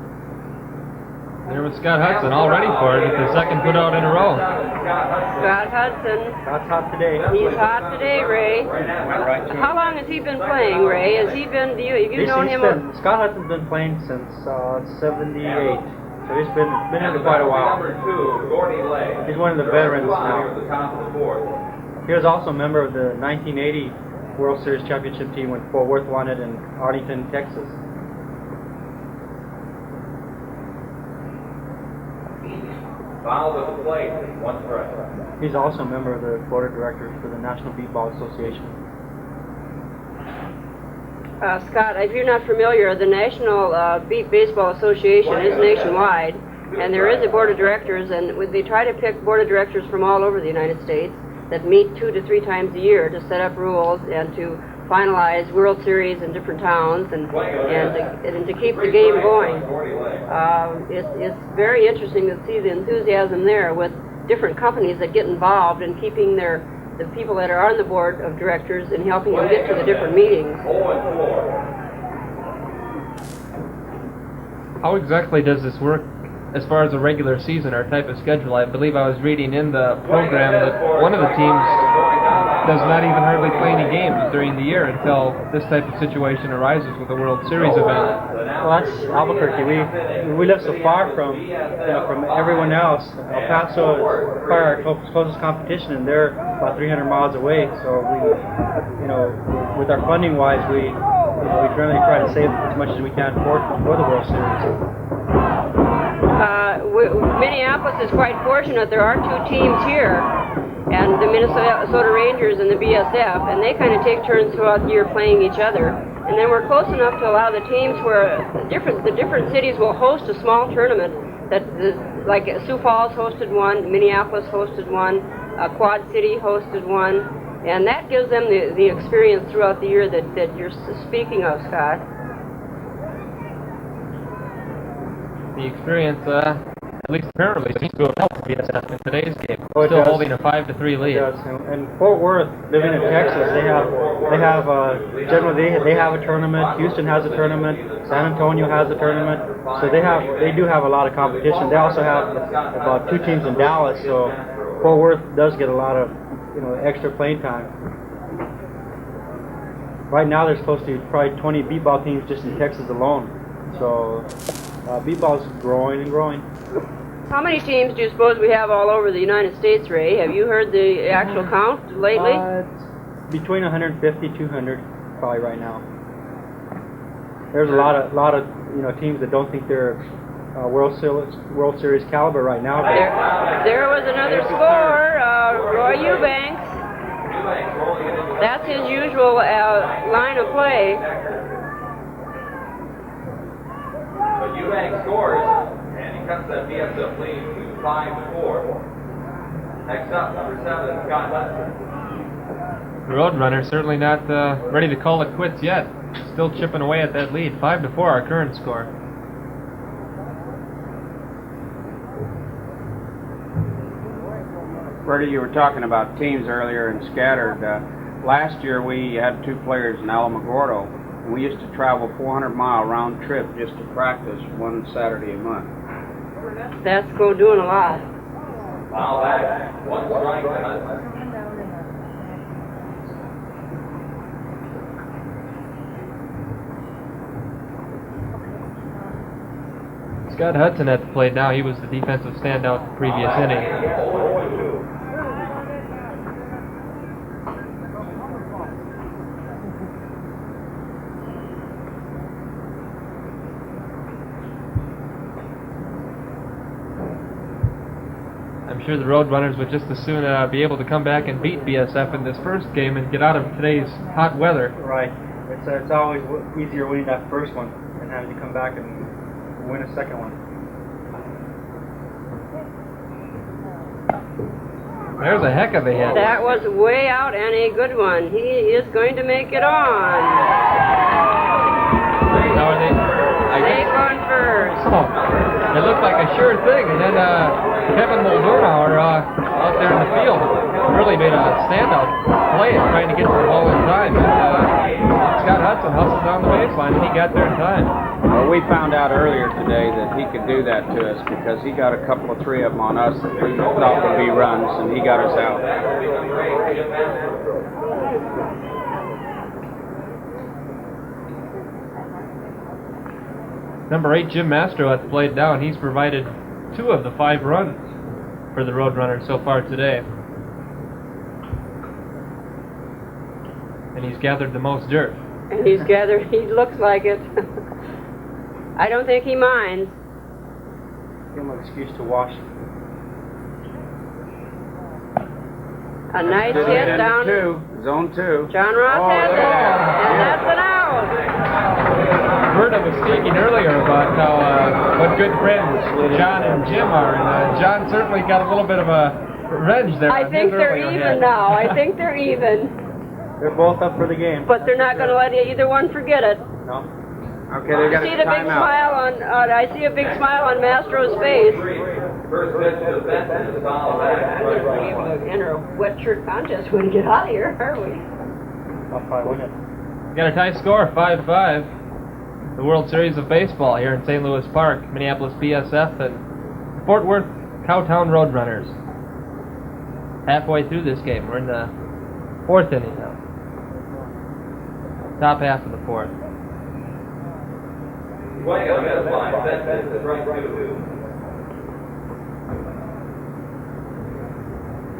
There was Scott Hudson all ready for it. It's the second put out in a row. Scott Hudson. Scott's hot today. He's hot today, Ray. Went right to How long has he been playing, Ray? Has he been? Have you known him? Scott Hudson's been playing since '78, so he's been here for quite a while. Number 2, Gordy Lay. He's one of the veterans Here now. at the top of the fourth. He was also a member of the 1980 World Series championship team when Fort Worth won it in Arlington, Texas. Fouled at the plate, 1 strike. He's also a member of the board of directors for the National Beatball Association. Scott, if you're not familiar, the National Beat Baseball Association is nationwide, and there is a board of directors, and they try to pick board of directors from all over the United States that meet 2 to 3 times a year to set up rules and to finalize World Series in different towns and to keep the game going. It's very interesting to see the enthusiasm there with different companies that get involved in keeping the people that are on the board of directors and helping them get to the different meetings. How exactly does this work as far as a regular season or type of schedule? I believe I was reading in the program that one of the teams does not even hardly play any games during the year until this type of situation arises with a World Series event. Well, that's Albuquerque. We live so far from from everyone else. El Paso is probably our closest competition, and they're about 300 miles away. So we, with our funding wise, we generally try to save as much as we can for the World Series. Minneapolis is quite fortunate. There are 2 teams here, and the Minnesota Rangers and the BSF, and they kind of take turns throughout the year playing each other. And then we're close enough to allow the teams where the different cities will host a small tournament. Like Sioux Falls hosted one, Minneapolis hosted one, Quad City hosted one, and that gives them the experience throughout the year that you're speaking of, Scott. The experience, at least apparently, seems to have helped BSF in today's game. Oh, it Still does. holding a 5-3 lead. It does. And Fort Worth, living in Texas, they have generally they have a tournament. Houston has a tournament. San Antonio has a tournament. So they do have a lot of competition. They also have about 2 teams in Dallas. So Fort Worth does get a lot of extra playing time. Right now, there's close to probably 20 beatball teams just in Texas alone. So beatball is growing and growing. How many teams do you suppose we have all over the United States, Ray? Have you heard the actual count lately? It's between 150, 200 probably right now. There's a lot of teams that don't think they're World Series caliber right now. There was another score, Roy Eubanks. That's his usual line of play. But Eubanks scores, and he cuts that BSF lead to 5-4. Next up, number 7, Scott Hudson. The Roadrunners certainly not ready to call it quits yet. Still chipping away at that lead. 5-4 our current score. Bertie, you were talking about teams earlier and scattered. Last year we had 2 players in Alamogordo. We used to travel 400-mile round trip just to practice 1 Saturday a month. That's doing a lot. Foul back, 1 strike to Hudson. Scott Hudson at the plate now. He was the defensive standout the previous inning. I'm sure the Roadrunners would just as soon be able to come back and beat BSF in this first game and get out of today's hot weather. Right. It's always easier winning that first one than having to come back and win a second one. There's a heck of a hit. That was way out and a good one. He is going to make it on. Now are they? Lake on first. Oh, it looks looked like a sure thing. And then Kevin Moldernauer out there in the field really made a standout play at trying to get to the ball in time. And Scott Hudson hustled down the baseline, and he got there in time. Well, we found out earlier today that he could do that to us because he got a couple of 3 of them on us that we thought would be runs, and he got us out. Number 8, Jim Mastro at the plate down. He's provided 2 of the 5 runs for the Roadrunners so far today. And he's gathered the most dirt. And he looks like it. I don't think he minds. Give him an excuse to wash. A nice hit down. Zone 2. John Ross has it, and that's an out. Berta was speaking earlier about how what good friends John and Jim are, and John certainly got a little bit of a revenge there. I on think his they're earlier even hit. now. I think they're even. They're both up for the game. But they're not going to let either one forget it. No. Okay, they got See a the big timeout. smile on. I see a big smile on Mastro's face. First pitch to Benson is foul back. I'm not going to be able to enter a wet shirt contest when we get out of here, are we? I'll probably win it. Got a tie score, 5-5. The World Series of Baseball here in St. Louis Park. Minneapolis BSF and Fort Worth Cowtown Roadrunners. Halfway through this game. We're in the 4th inning now. Top half of the 4th. Swing and a miss line. Benson is right 2.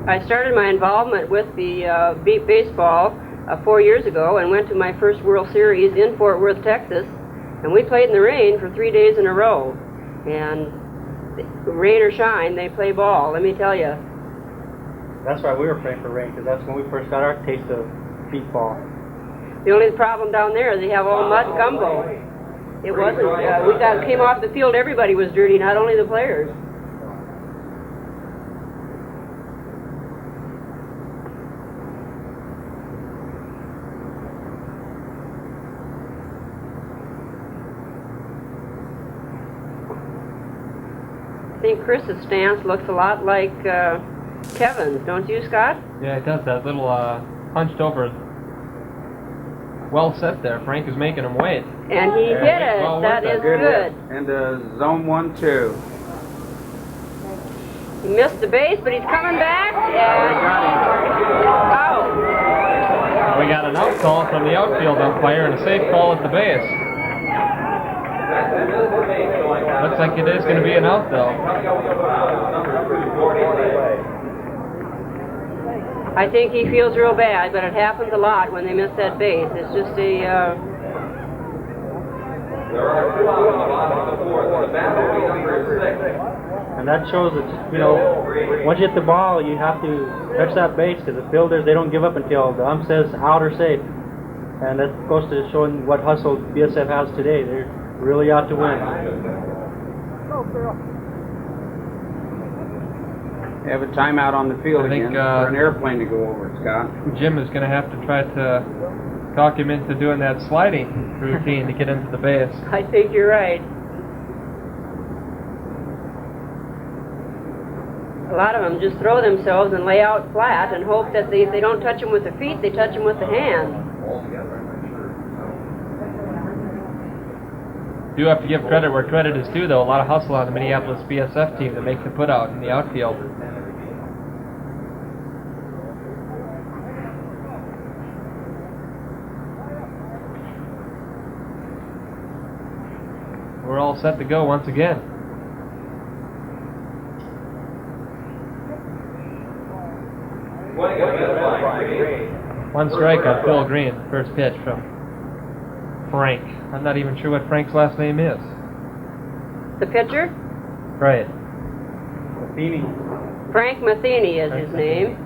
I started my involvement with the beat baseball 4 years ago and went to my first World Series in Fort Worth, Texas. And we played in the rain for 3 days in a row. And rain or shine, they play ball, let me tell you. That's why we were praying for rain, because that's when we first got our taste of beat ball. The only problem down there is they have all mud gumbo. It wasn't, came off the field, everybody was dirty, not only the players. I think Chris's stance looks a lot like Kevin's, don't you, Scott? Yeah, it does. That little hunched over. Well set there. Frank is making him wait. And he hit it. Well, That is good. hit. Into zone 1-2. He missed the base, but he's coming back. And out. We got an out call from the outfield umpire and a safe call at the base. Looks like it is going to be an out, though. I think he feels real bad, but it happens a lot when they miss that base. It's just a... There are 2 outs on the bottom of the 4th. The bat will be number 6. And that shows that, once you hit the ball, you have to touch that base, because the fielders, they don't give up until the ump says out or safe. And that goes to showing what hustle BSF has today. They're really out to win. They have a timeout on the field I think, again for an airplane to go over, Scott. Jim is going to have to try to talk him into doing that sliding routine to get into the base. I think you're right. A lot of them just throw themselves and lay out flat and hope that if they don't touch them with the feet, they touch them with the hand. Do have to give credit where credit is due, though. A lot of hustle on the Minneapolis BSF team to make the put out in the outfield. We're all set to go once again. One strike on Phil Green. First pitch from Frank. I'm not even sure what Frank's last name is. The pitcher? Right. Matheny. Frank Matheny is his name.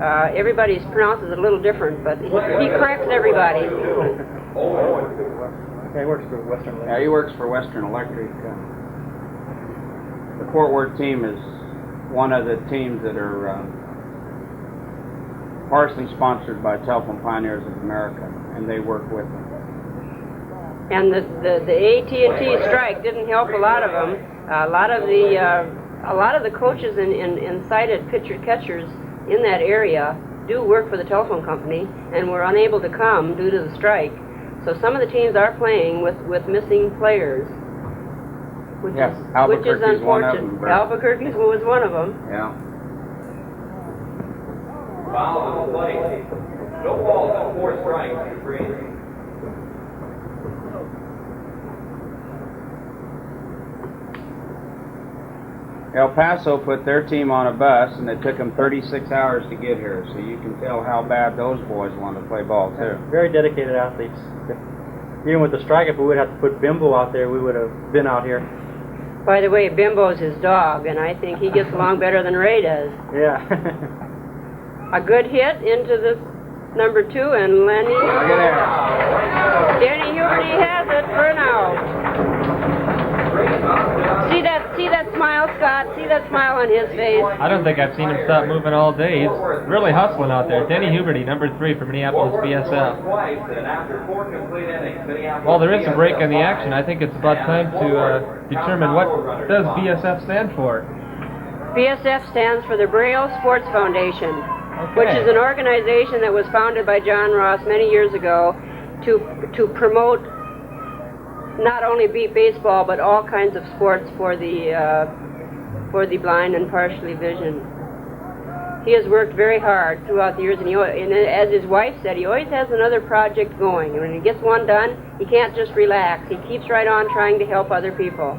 Everybody pronounces it a little different, but he corrects everybody. Okay, he works for Western Electric. Yeah, he works for Western Electric. The Fort Worth team is one of the teams that are partially sponsored by Telephone Pioneers of America, and they work with them. And the AT&T strike didn't help a lot of them. A lot of the coaches and sighted pitcher catchers in that area do work for the telephone company and were unable to come due to the strike. So some of the teams are playing with missing players, which is Albuquerque's one of unfortunate. them, Bert. Albuquerque was one of them. Yeah. Foul in play. No balls and 4 strikes to Green. El Paso put their team on a bus, and it took them 36 hours to get here. So you can tell how bad those boys want to play ball too. Very dedicated athletes. Even with the strike, if we would have to put Bimbo out there, we would have been out here. By the way, Bimbo's his dog, and I think he gets along better than Ray does. Yeah. A good hit into the number 2, and Lenny. Look at there. Danny Huberty has it for an out. See that smile, Scott? See that smile on his face? I don't think I've seen him stop moving all day. He's really hustling out there. Denny Huberty, number 3 for Minneapolis BSF. Well, there is a break in the action. I think it's about time to determine what does BSF stand for. BSF stands for the Braille Sports Foundation, which is an organization that was founded by John Ross many years ago to promote not only beat baseball but all kinds of sports for the blind and partially vision. He has worked very hard throughout the years, and as his wife said, he always has another project going. And when he gets one done, he can't just relax. He keeps right on trying to help other people.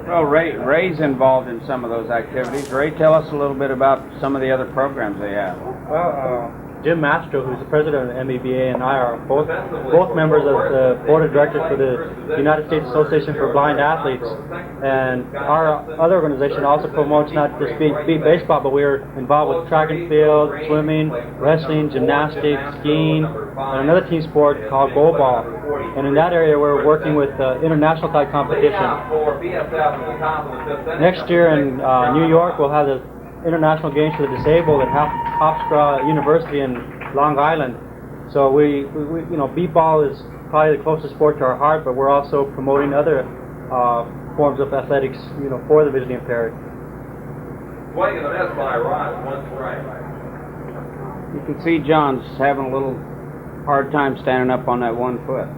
Well, Ray's involved in some of those activities. Ray, tell us a little bit about some of the other programs they have. Well, Jim Mastro, who's the president of the MBBA, and I are both members of the board of directors for the United States Association for Blind Athletes. And our other organization also promotes not just beat baseball, but we're involved with track and field, swimming, wrestling, gymnastics, skiing, and another team sport called goal ball. And in that area, we're working with international type competition. Next year in New York, we'll have the International Games for the Disabled at Hofstra University in Long Island. So we beat ball is probably the closest sport to our heart, but we're also promoting other forms of athletics, for the visually impaired. Swing and a miss by Ross, 1 strike. You can see John's having a little hard time standing up on that 1 foot.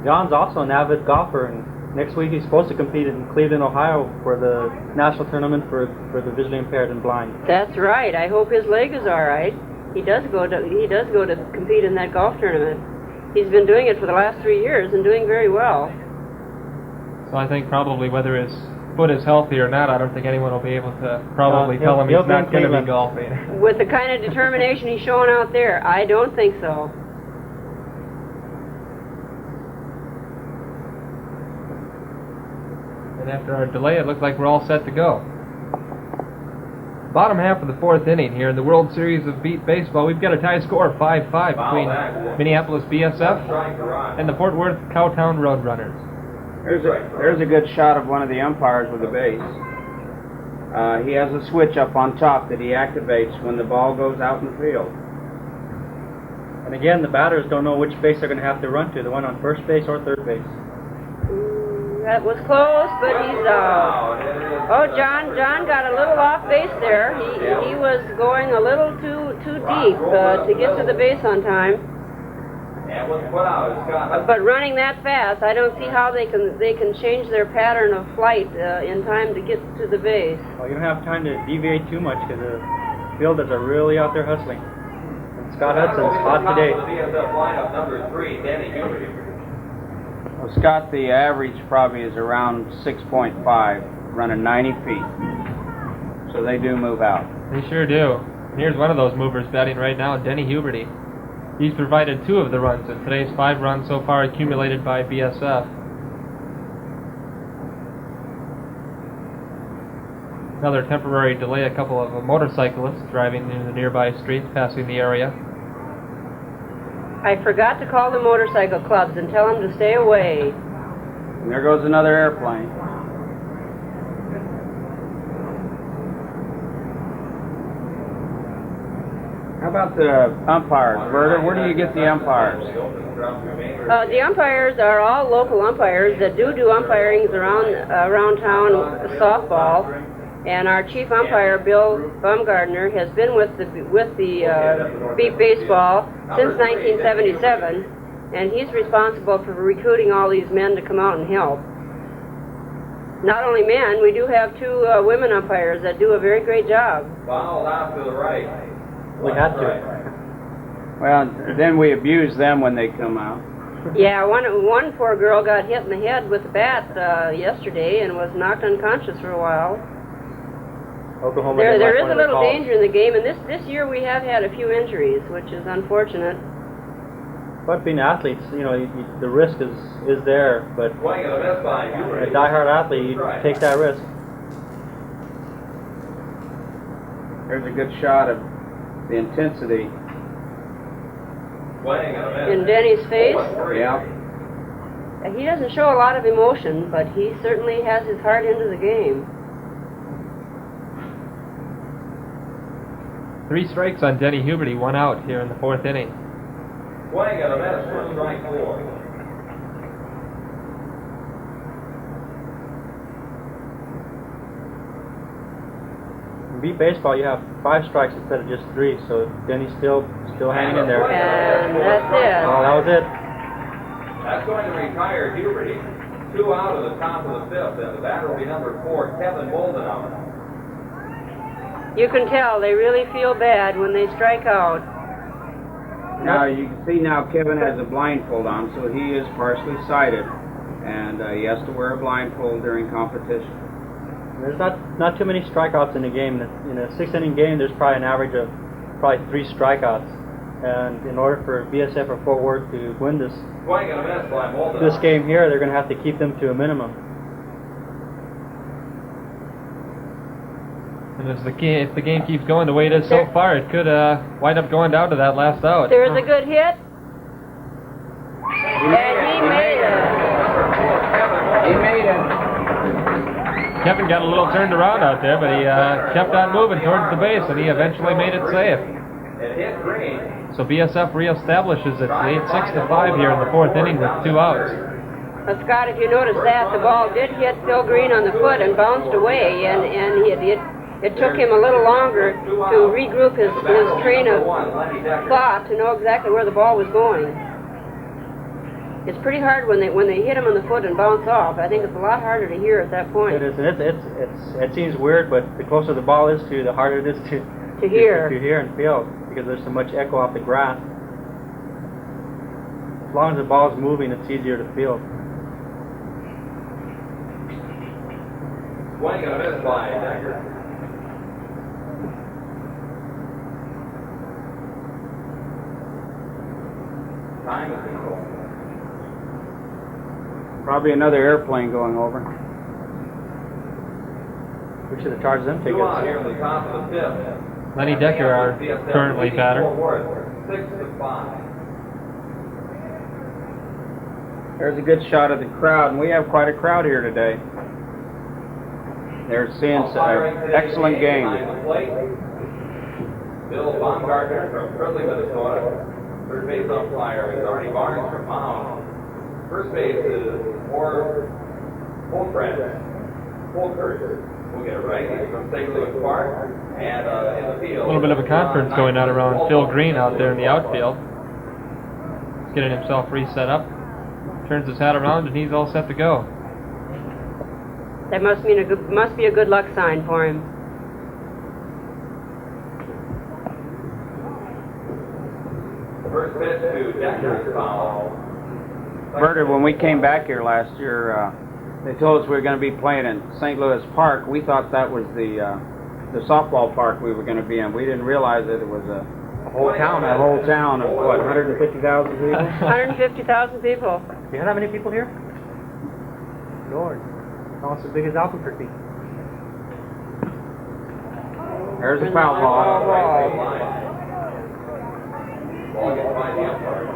John's also an avid golfer, and next week he's supposed to compete in Cleveland, Ohio for the national tournament for the visually impaired and blind. That's right. I hope his leg is all right. He does go to compete in that golf tournament. He's been doing it for the last 3 years and doing very well. So I think probably whether his foot is healthy or not, I don't think anyone will be able to probably tell him he's not going to be golfing. With the kind of determination he's showing out there, I don't think so. And after our delay, it looks like we're all set to go. Bottom half of the 4th inning here in the World Series of Beat Baseball. We've got a tie score of 5-5 between Minneapolis BSF and the Fort Worth Cowtown Roadrunners. There's a good shot of one of the umpires with the base. He has a switch up on top that he activates when the ball goes out in the field. And again, the batters don't know which base they're going to have to run to, the one on first base or third base. That was close, but he's out. Oh, John got a little off base there. He was going a little too deep to get to the base on time. But running that fast, I don't see how they can change their pattern of flight in time to get to the base. Well, you don't have time to deviate too much because the fielders are really out there hustling. And Scott Hudson's hot today. Well, Scott, the average probably is around 6.5, running 90 feet. So they do move out. They sure do. And here's one of those movers batting right now, Denny Huberty. He's provided 2 of the runs in today's 5 runs so far accumulated by BSF. Another temporary delay, a couple of motorcyclists driving in the nearby streets, passing the area. I forgot to call the motorcycle clubs and tell them to stay away. And there goes another airplane. How about the umpires, Berta? Where do you get the umpires? The umpires are all local umpires that do umpiring around town softball, and our chief umpire, Bill Baumgartner, has been with the Beat Baseball since 1977, and he's responsible for recruiting all these men to come out and help. Not only men, we do have 2 women umpires that do a very great job. Foul out to the right. We had to. Well, then we abuse them when they come out. Yeah, one poor girl got hit in the head with a bat yesterday and was knocked unconscious for a while. Oklahoma. There is a little danger in the game, and this year we have had a few injuries, which is unfortunate. But being athletes, the risk is there. But Swing and a miss by Hubert. a diehard athlete, you take that risk. There's a good shot of the intensity. Swing and a miss. In Denny's face, Yeah. he doesn't show a lot of emotion, but he certainly has his heart into the game. 3 strikes on Denny Huberty, 1 out here in the 4th inning. Swing and a miss for strike 4. In Beat Baseball, you have 5 strikes instead of just 3, so Denny's still hanging in there. And that's Oh, it. that was it. That's going to retire Huberty. 2 out of the top of the 5th, and the batter will be number 4, Kevin Moldenhauer. You can tell they really feel bad when they strike out. Now you can see now Kevin has a blindfold on, so he is partially sighted, and he has to wear a blindfold during competition. There's not too many strikeouts in the game. In a 6-inning game, there's probably an average of 3 strikeouts. And in order for BSF or Fort Worth to win this Swing and a miss by Moldenhauer. game here, they're going to have to keep them to a minimum. And if the game keeps going the way it is so far, it could wind up going down to that last out. There's a good hit. And he made it. He made it. Kevin got a little turned around out there, but he kept on moving towards the base, and he eventually made it safe. It hit green. So BSF reestablishes its lead 6-5 here in the 4th inning with 2 outs. Scott, if you notice that, the ball did hit Phil Green on the foot and bounced away, and it took him a little longer to regroup his train of thought to know exactly where the ball was going. It's pretty hard when they hit him on the foot and bounce off. I think it's a lot harder to hear at that point. It is, and it seems weird, but the closer the ball is to you, the harder it is to hear. To hear and feel, because there's so much echo off the grass. As long as the ball's moving, it's easier to feel. Swing and a miss by Decker. Time is control. Probably another airplane going over. We should have charged them 2 out here tickets. in the top of the 5th. Lenny Decker, our currently batter. 6-5. There's a good shot of the crowd, and we have quite a crowd here today. They're seeing an excellent game. Bill Baumgartner from Fridley, Minnesota. Third base umpire is Arnie Barnes from Mound. First base is Holkert. We'll get it right. He's from St. Louis Park. And in the field. A little bit of a conference going on around Phil Green out there in the outfield. He's getting himself reset up. Turns his hat around, and he's all set to go. That must be a good luck sign for him. First pitch to Decker, foul. Berta, when we came back here last year, they told us we were going to be playing in St. Louis Park. We thought that was the softball park we were going to be in. We didn't realize that it was a whole town of what, 150,000 people? 150,000 people. Do you have that many people here? Lord, almost as big as Albuquerque. There's a foul ball. Ball gets by the umpire.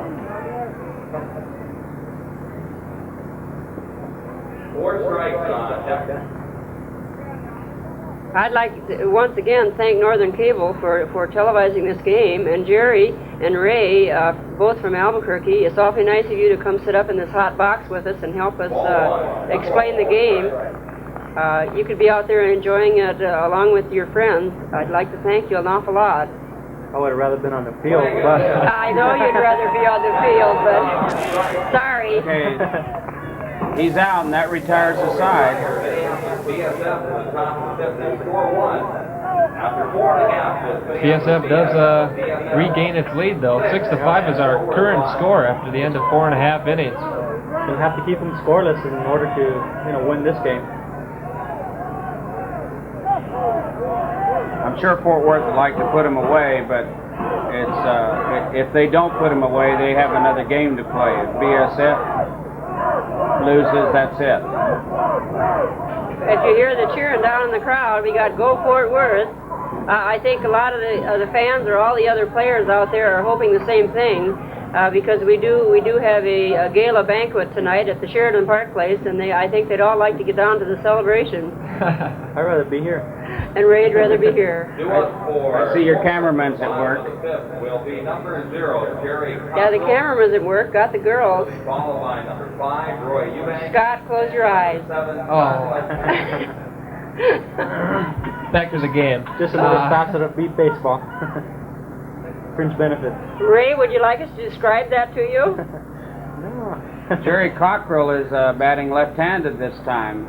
4 strikes on Decker. I'd like to once again thank Northern Cable for televising this game, and Jerry and Ray, both from Albuquerque. It's awfully nice of you to come sit up in this hot box with us and help us explain the game. You could be out there enjoying it along with your friends. I'd like to thank you an awful lot. I would have rather been on the field, but I know you'd rather be on the field, but sorry. Okay, he's out, and that retires the side. BSF was top of the fifth at 4-1. After 4.5. BSF does regain its lead, though. 6-5 is our current score after the end of 4.5 innings. you'll have to keep them scoreless in order to, win this game. I'm sure Fort Worth would like to put him away, but it's if they don't put him away, they have another game to play. If BSF loses, that's it. If you hear the cheering down in the crowd, we got Go Fort Worth. I think a lot of the fans or all the other players out there are hoping the same thing, because we do have a gala banquet tonight at the Sheridan Park Place, and I think they'd all like to get down to the celebration. I'd rather be here. And Ray'd rather be here. I see your cameraman's at work. Will be number 0, Jerry. Yeah, the cameraman's at work. Got the girls. Followed by number 5, Roy Eubank. Scott, close your eyes. 7, Back to the game. Just another facet of beat baseball. Fringe benefit. Ray, would you like us to describe that to you? No. Jerry Cockrell is batting left-handed this time.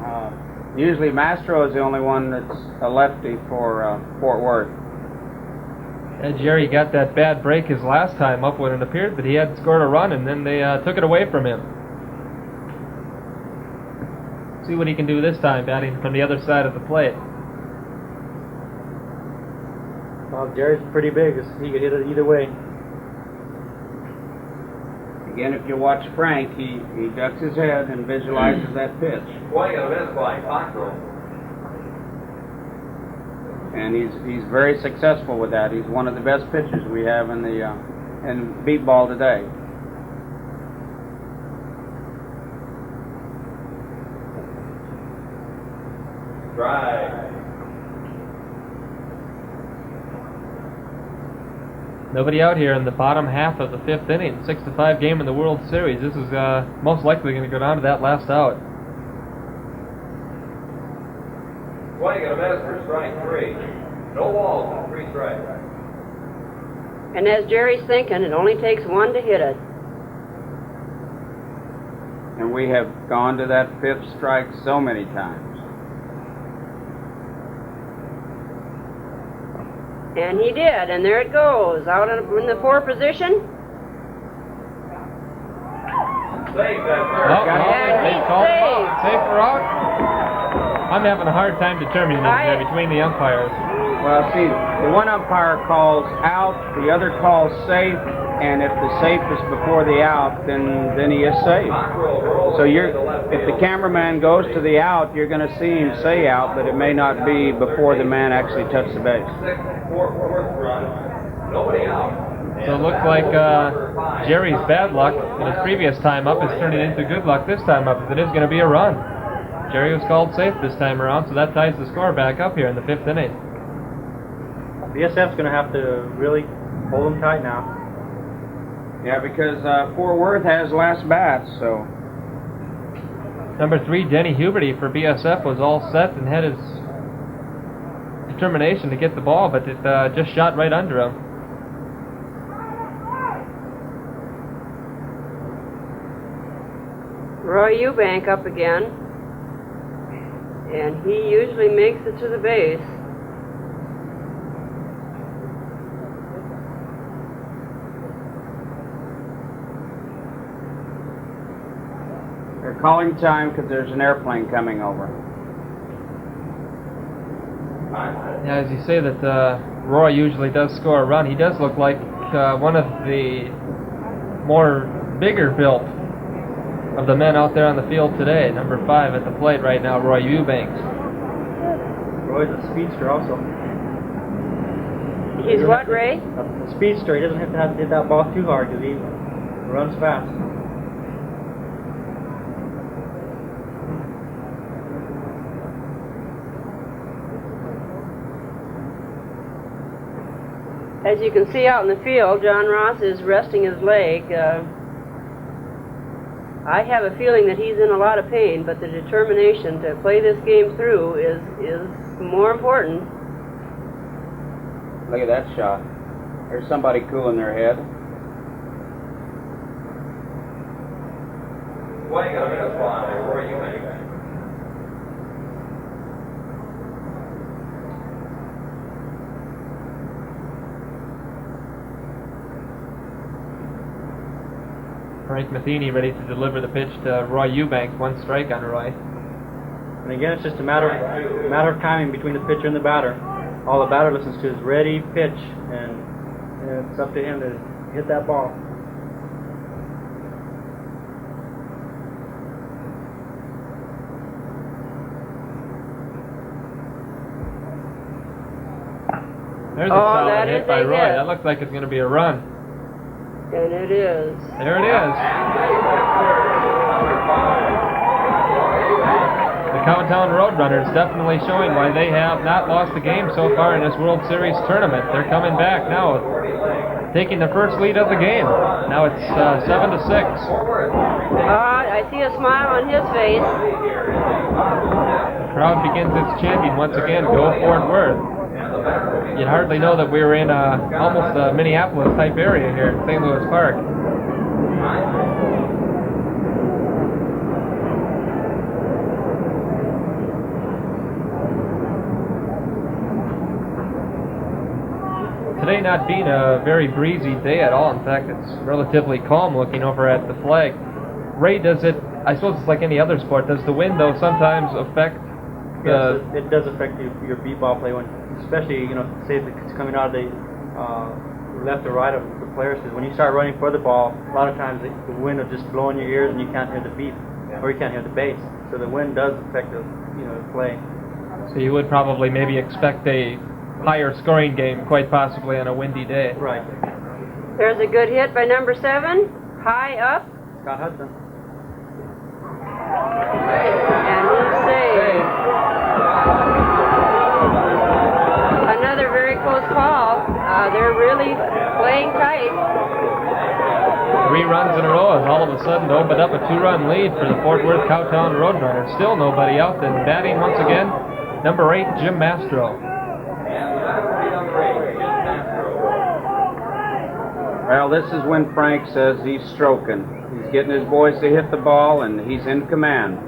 Usually Mastro is the only one that's a lefty for Fort Worth. Jerry got that bad break his last time up when it appeared that he had scored a run, and then they took it away from him. See what he can do this time, batting from the other side of the plate. Well, Jerry's pretty big. He could hit it either way. Again, if you watch Frank, he ducks his head and visualizes that pitch. Swing and a miss by Cockrell. And he's very successful with that. He's one of the best pitchers we have in beat ball today. Drive. Nobody out here in the bottom half of the fifth inning. 6-5 game in the World Series. This is most likely going to go down to that last out. Swing and a miss for strike 3. No walls and 3 strikes. And as Jerry's thinking, it only takes one to hit it. And we have gone to that fifth strike so many times. And he did, and there it goes. Out in the 4 position. Save that Oh, first. And he's saved. Safe for out? I'm having a hard time determining this there between the umpires. Well, see, the one umpire calls out, the other calls safe, and if the safe is before the out, then he is safe. So if the cameraman goes to the out, you're going to see him say out, but it may not be before the man actually touched the base. 4th run. Nobody out. So it looks like Jerry's bad luck in his previous time up is turning into good luck this time up, as it is going to be a run. Jerry was called safe this time around, so that ties the score back up here in the 5th inning. BSF's going to have to really hold them tight now. Yeah, because Fort Worth has last bats, so... Number 3, Denny Huberty for BSF was all set and had his determination to get the ball, but it just shot right under him. Roy Eubank up again. And he usually makes it to the base. They're calling time because there's an airplane coming over. Yeah, as you say that Roy usually does score a run, he does look like one of the more bigger built of the men out there on the field today. Number 5 at the plate right now, Roy Eubanks. Roy's a speedster also. He's what, Ray? A speedster. He doesn't have to hit that ball too hard because he runs fast. As you can see out in the field, John Ross is resting his leg. I have a feeling that he's in a lot of pain, but the determination to play this game through is more important. Look at that shot. There's somebody cooling their head. Why you got a minute spot there? Where are you at? Frank Matheny ready to deliver the pitch to Roy Eubanks. One strike on Roy. And again, it's just a matter of timing between the pitcher and the batter. All the batter listens to is ready, pitch, and it's up to him to hit that ball. There's a Oh, solid that hit is by a Roy. hit. That looks like it's going to be a run. And it is. There it is. The Cowtown Roadrunners definitely showing why they have not lost a game so far in this World Series tournament. They're coming back now, taking the first lead of the game. Now it's 7-6. I see a smile on his face. The crowd begins its chanting once again, "Go Fort Worth." You'd hardly know that we were in almost a Minneapolis type area here in St. Louis Park. Today not being a very breezy day at all. In fact, it's relatively calm looking over at the flag. Ray, does it, I suppose it's like any other sport, does the wind though sometimes affect Yes, it does affect your beat ball play, when, especially, say if it's coming out of the left or right of the players. Because when you start running for the ball, a lot of times the wind will just blow in your ears and you can't hear the beat, or you can't hear the bass. So the wind does affect the play. So you would probably maybe expect a higher scoring game, quite possibly on a windy day. Right. There's a good hit by number 7. High up. Scott Hudson. And he's saved. Another very close call. They're really playing tight. 3 runs in a row has all of a sudden opened up a 2-run lead for the Fort Worth Cowtown Roadrunners. Still nobody out, and batting once again, number 8, Jim Mastro. Well, this is when Frank says he's stroking. He's getting his boys to hit the ball, and he's in command.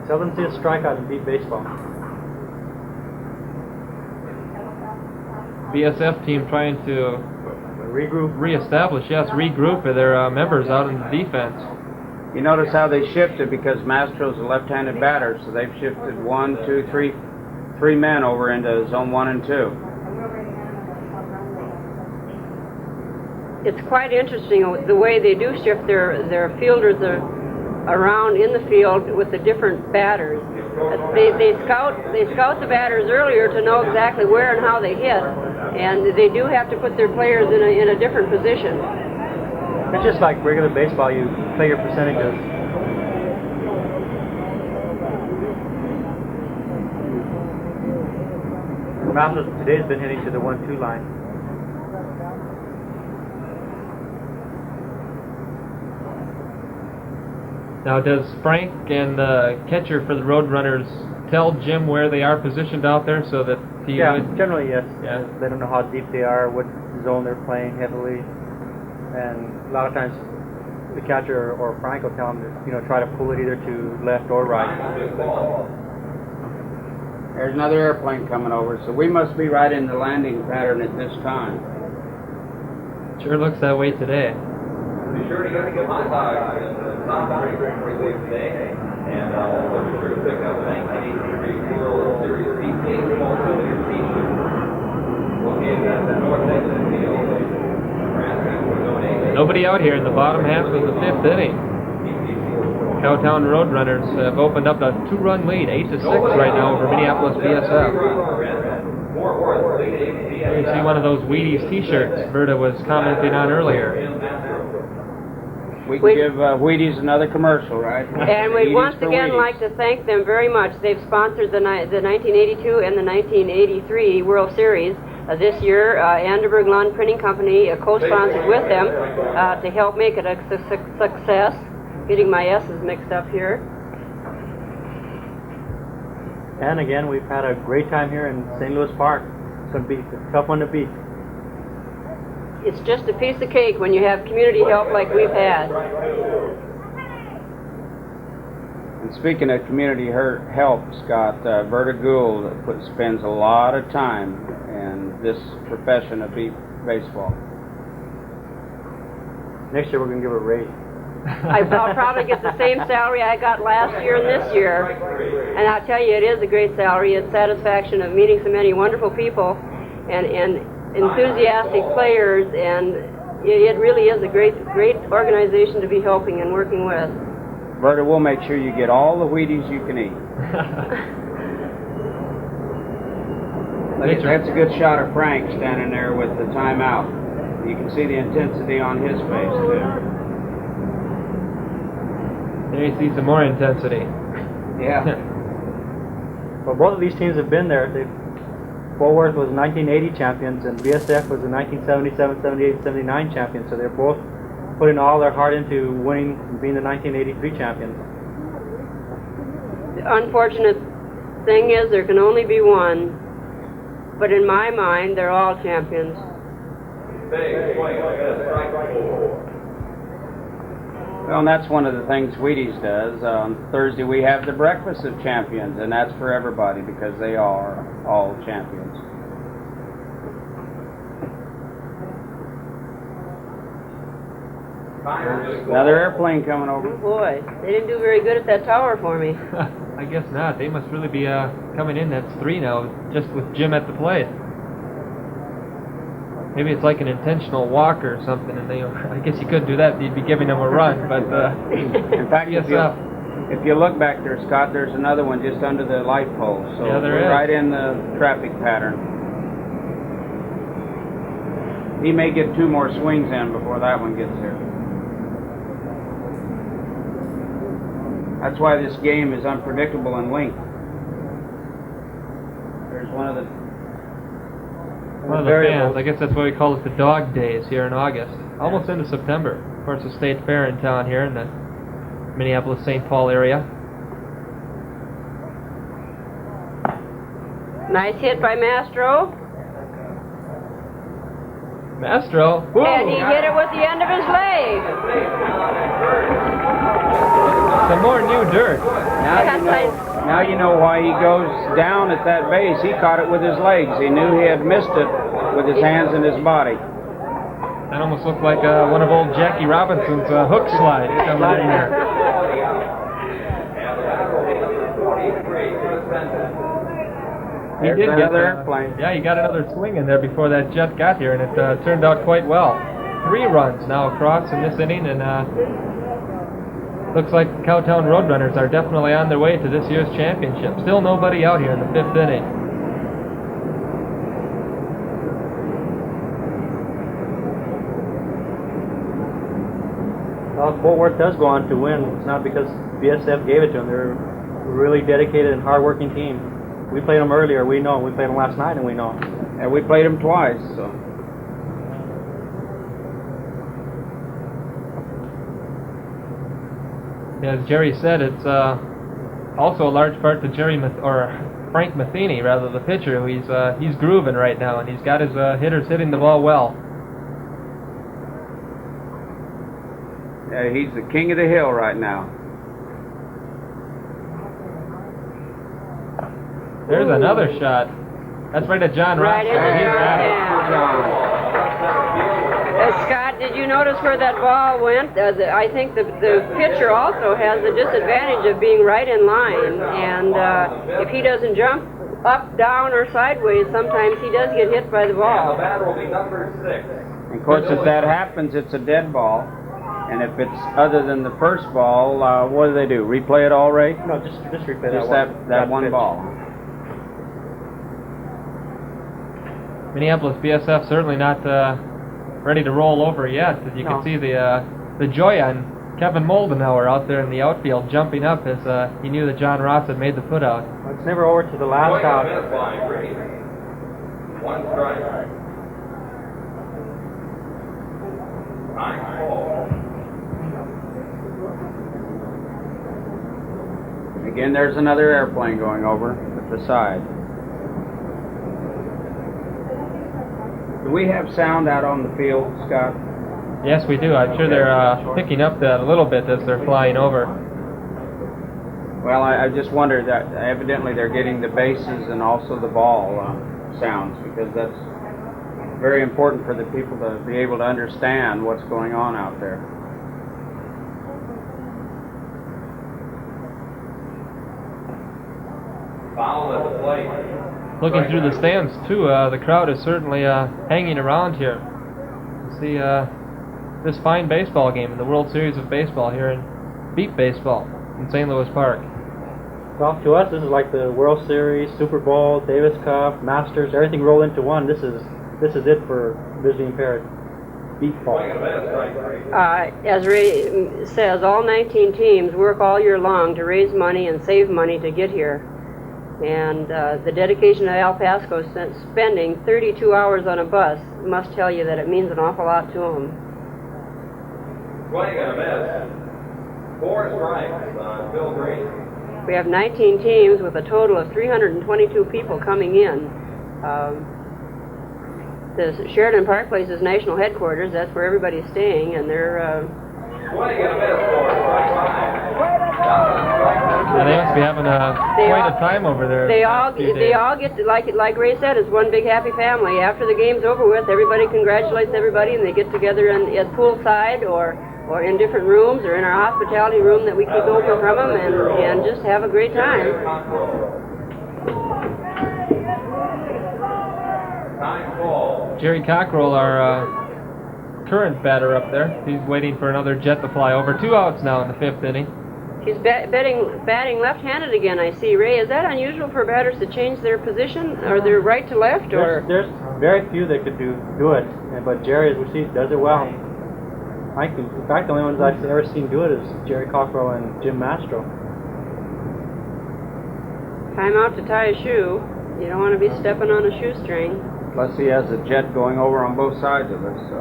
Seldom see a strikeout in beat baseball. BSF team trying to regroup their members out in the defense. You notice how they shifted because Mastro's a left-handed batter, so they've shifted 1, 2, 3 men over into zone 1 and 2. It's quite interesting the way they do shift their fielders around in the field with the different batters. They scout the batters earlier to know exactly where and how they hit, and they do have to put their players in a different position. It's just like regular baseball. You play your percentages. Masters today's been hitting to the 1-2 line. Now, does Frank and the catcher for the Roadrunners tell Jim where they are positioned out there so that he would... Generally yes. Yeah. They don't know how deep they are, what zone they're playing heavily, and a lot of times the catcher or Frank will tell them to try to pull it either to left or right. There's another airplane coming over, so we must be right in the landing pattern at this time. Sure looks that way today. Be sure to get my hot dogs. It's not very today. And also be sure to pick up the 1983 World Series Beat Baseball Junior T-shirt. Located at the North Exit Field. Nobody out here in the bottom half of the 5th inning. Cowtown Roadrunners have opened up a 2-run lead, 8-6 right now over Minneapolis BSF. You see one of those Wheaties T-shirts Berta was commenting on earlier. We can give Wheaties another commercial, right? And we'd Wheaties once for again Wheaties. like to thank them very much. They've sponsored the 1982 and the 1983 World Series. This year, Anderberg Lawn Printing Company co-sponsored with them to help make it a success. Getting my S's mixed up here. And again, we've had a great time here in St. Louis Park. It's going to be a tough one to beat. It's just a piece of cake when you have community help like we've had. And speaking of community help, Scott, Verda Gould spends a lot of time in this profession of baseball. Next year we're going to give her a raise. I'll probably get the same salary I got last year and this year. And I'll tell you, it is a great salary. It's satisfaction of meeting so many wonderful people and enthusiastic players, and it really is a great organization to be helping and working with. Verda, we'll make sure you get all the Wheaties you can eat. That's a good shot of Frank standing there with the timeout. You can see the intensity on his face, too. There you see some more intensity. Yeah. Well, both of these teams have been there. Fort Worth was 1980 champions, and BSF was the 1977, 78, 79 champions. So they're both putting all their heart into winning and being the 1983 champions. The unfortunate thing is there can only be one, but in my mind, they're all champions. Well, and that's one of the things Wheaties does. On Thursday we have the Breakfast of Champions, and that's for everybody because they are all champions. There's another airplane coming over. Oh boy, they didn't do very good at that tower for me. I guess not. They must really be coming in. That's 3 now, just with Jim at the plate. Maybe it's like an intentional walk or something, and I guess you couldn't do that. You'd be giving them a run, but In fact, if you look back there, Scott, there's another one just under the light pole. So Yeah, there we're is. right in the traffic pattern. He may get 2 more swings in before that one gets here. That's why this game is unpredictable in length. There's one of the fans. I guess that's why we call it the dog days here in August. Almost into September. Of course, the state fair in town here in the Minneapolis-St. Paul area. Nice hit by Mastro. Mastro. And he hit it with the end of his leg. Some more new dirt. Now you know why he goes down at that base. He caught it with his legs. He knew he had missed it with his hands and his body. That almost looked like one of old Jackie Robinson's hook slides coming in there. He There's did get another airplane. Yeah, he got another swing in there before that jet got here, and it turned out quite well. 3 runs now across in this inning, and looks like the Cowtown Roadrunners are definitely on their way to this year's championship. Still nobody out here in the 5th inning. Well, Fort Worth does go on to win. It's not because BSF gave it to them. They're a really dedicated and hard-working team. We played them earlier. We know. We played them last night, and we know. And we played him twice, so. As Jerry said, it's also a large part to Frank Matheny, rather, the pitcher. He's grooving right now, and he's got his hitters hitting the ball well. Yeah, he's the king of the hill right now. There's another shot. That's right at John Right Roscoe. in He's got it. Scott, did you notice where that ball went? I think the pitcher also has the disadvantage of being right in line, and if he doesn't jump up, down, or sideways, sometimes he does get hit by the ball. Batter will be number 6. Of course, if that happens, it's a dead ball. And if it's other than the first ball, what do? Replay it all, Ray? No, just replay Just that one pitch. ball. Minneapolis BSF certainly not ready to roll over yet. As you can see, the the joy on Kevin Moldenauer out there in the outfield jumping up as he knew that John Ross had made the put out. Well, it's never over to the last out. One strike. Time ball. Again, there's another airplane going over at the side. Do we have sound out on the field, Scott? Yes, we do. I'm sure they're picking up that a little bit as they're flying over. Well, I just wondered that evidently they're getting the bases and also the ball sounds, because that's very important for the people to be able to understand what's going on out there. Foul at the plate. Looking through the stands, too, the crowd is certainly hanging around here to see this fine baseball game in the World Series of Baseball here in Beat Baseball in St. Louis Park. Well, to us, this is like the World Series, Super Bowl, Davis Cup, Masters, everything rolled into one. This is it for visually impaired beat ball. As Ray says, all 19 teams work all year long to raise money and save money to get here. And the dedication of Al Pasco spending 32 hours on a bus must tell you that it means an awful lot to him. Swing and a miss. 4 strikes on Bill Green. We have 19 teams with a total of 322 people coming in. The Sheridan Park Place is national headquarters. That's where everybody's staying, and they're... Swing and a miss. 4 strikes. Yeah, they must be having quite a time over there. They all get to, like Ray said, it's one big happy family. After the game's over with, everybody congratulates everybody, and they get together at poolside or in different rooms or in our hospitality room that we keep open from them, and just have a great time. Time ball. Jerry Cockrell, our current batter up there, he's waiting for another jet to fly over. 2 outs now in the 5th inning. He's batting left-handed again, I see. Ray, is that unusual for batters to change their position, or their right to left? Or There's very few that could do it, but Jerry, as we see, does it well. In fact, the only ones I've ever seen do it is Jerry Cockrell and Jim Mastro. time out to tie a shoe. You don't want to be stepping on a shoestring. Plus he has a jet going over on both sides of us. So.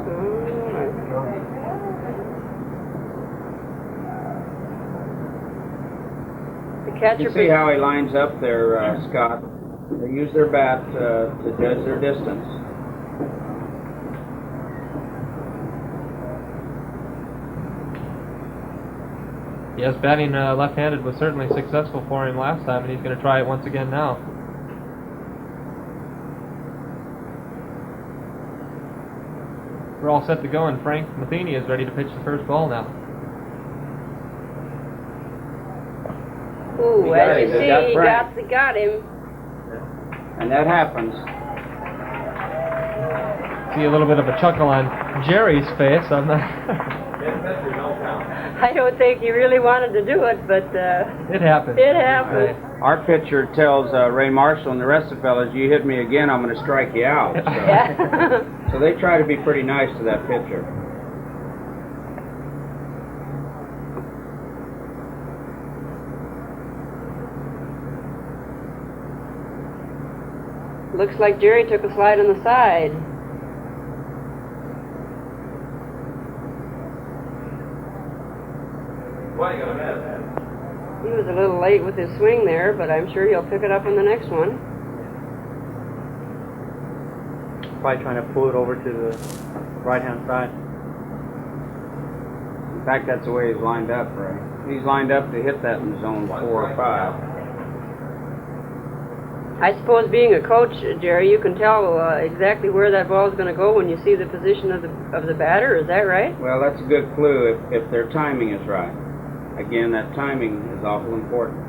The catcher. You see how he lines up there, Scott? They use their bat to judge their distance. Yes, batting left-handed was certainly successful for him last time, and he's going to try it once again now. We're all set to go, and Frank Matheny is ready to pitch the first ball now. Ooh, as you see, he got him. And that happens. See a little bit of a chuckle on Jerry's face. I'm not. I don't think he really wanted to do it, but it happened. It happened. Our pitcher tells Ray Marshall and the rest of the fellas, "You hit me again, I'm going to strike you out." So, so they try to be pretty nice to that pitcher. Looks like Jerry took a slide on the side. He was a little late with his swing there, but I'm sure he'll pick it up on the next one. Probably trying to pull it over to the right-hand side. In fact, that's the way he's lined up, Ray. He's lined up to hit that in zone 4 or 5. I suppose being a coach, Jerry, you can tell exactly where that ball is going to go when you see the position of the batter. Is that right? Well, that's a good clue if their timing is right. Again, that timing is awful important.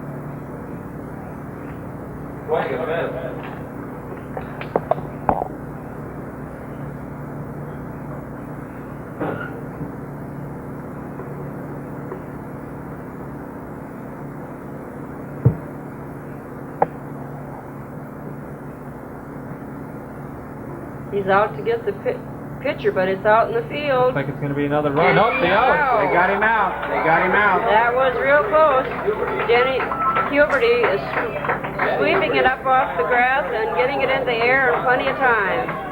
He's out to get the pitcher, but it's out in the field. Looks like it's going to be another run. Oh, the out. They got him out. They got him out. That was real close. Denny Huberty is sweeping it up off the grass and getting it in the air in plenty of time.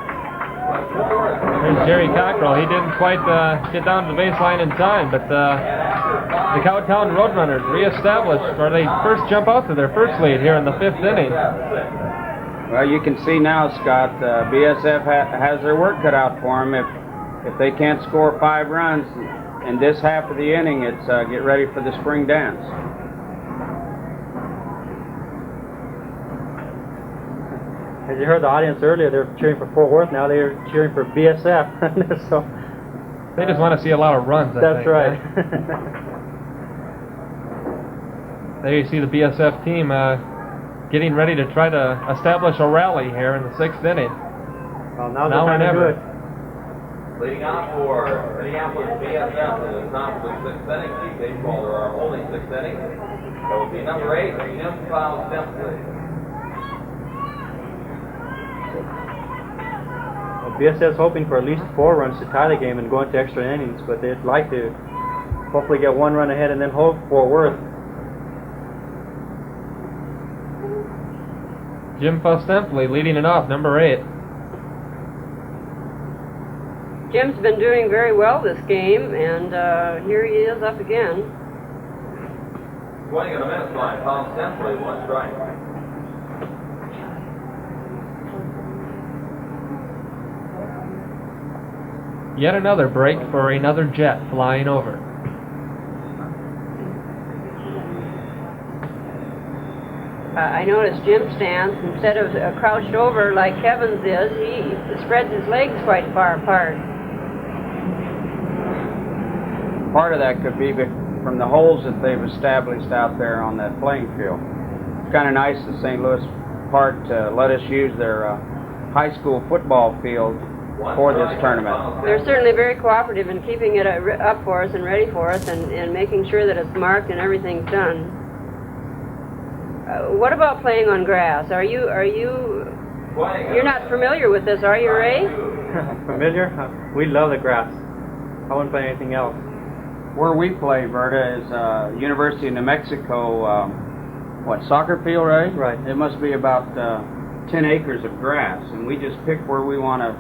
There's Jerry Cockrell. He didn't quite get down to the baseline in time, but the Cowtown Roadrunners reestablished, or they first jump out to their first lead here in the 5th inning. Well, you can see now, Scott, BSF has their work cut out for them. If they can't score 5 runs in this half of the inning, it's get ready for the spring dance. As you heard the audience earlier, they're cheering for Fort Worth. Now they're cheering for BSF. So They just want to see a lot of runs, I that's think, right. There you see the BSF team getting ready to try to establish a rally here in the 6th inning. Well, now Now or they're trying to do never. it. Leading off for Minneapolis BSF in the top of the 6th inning. League baseball, there are only 6 innings. That will be number 8, Jim Fowle Simply. Well, BSF's hoping for at least 4 runs to tie the game and go into extra innings, but they'd like to hopefully get 1 run ahead and then hold Fort Worth. Jim Fostempley leading it off, number 8. Jim's been doing very well this game, and here he is up again. Swing and a miss by Fowle Simply, 1 strike. Yet another break for another jet flying over. I noticed Jim stands, instead of crouched over like Kevin's is, he spreads his legs quite far apart. Part of that could be from the holes that they've established out there on that playing field. It's kind of nice the St. Louis Park to let us use their high school football field for this tournament. They're certainly very cooperative in keeping it up for us and ready for us, and making sure that it's marked and everything's done. What about playing on grass? You're not familiar with this, are you, Ray? Familiar? We love the grass. I wouldn't play anything else. Where we play, Berta, is University of New Mexico, soccer field, right? Right. It must be about 10 acres of grass, and we just pick where we want to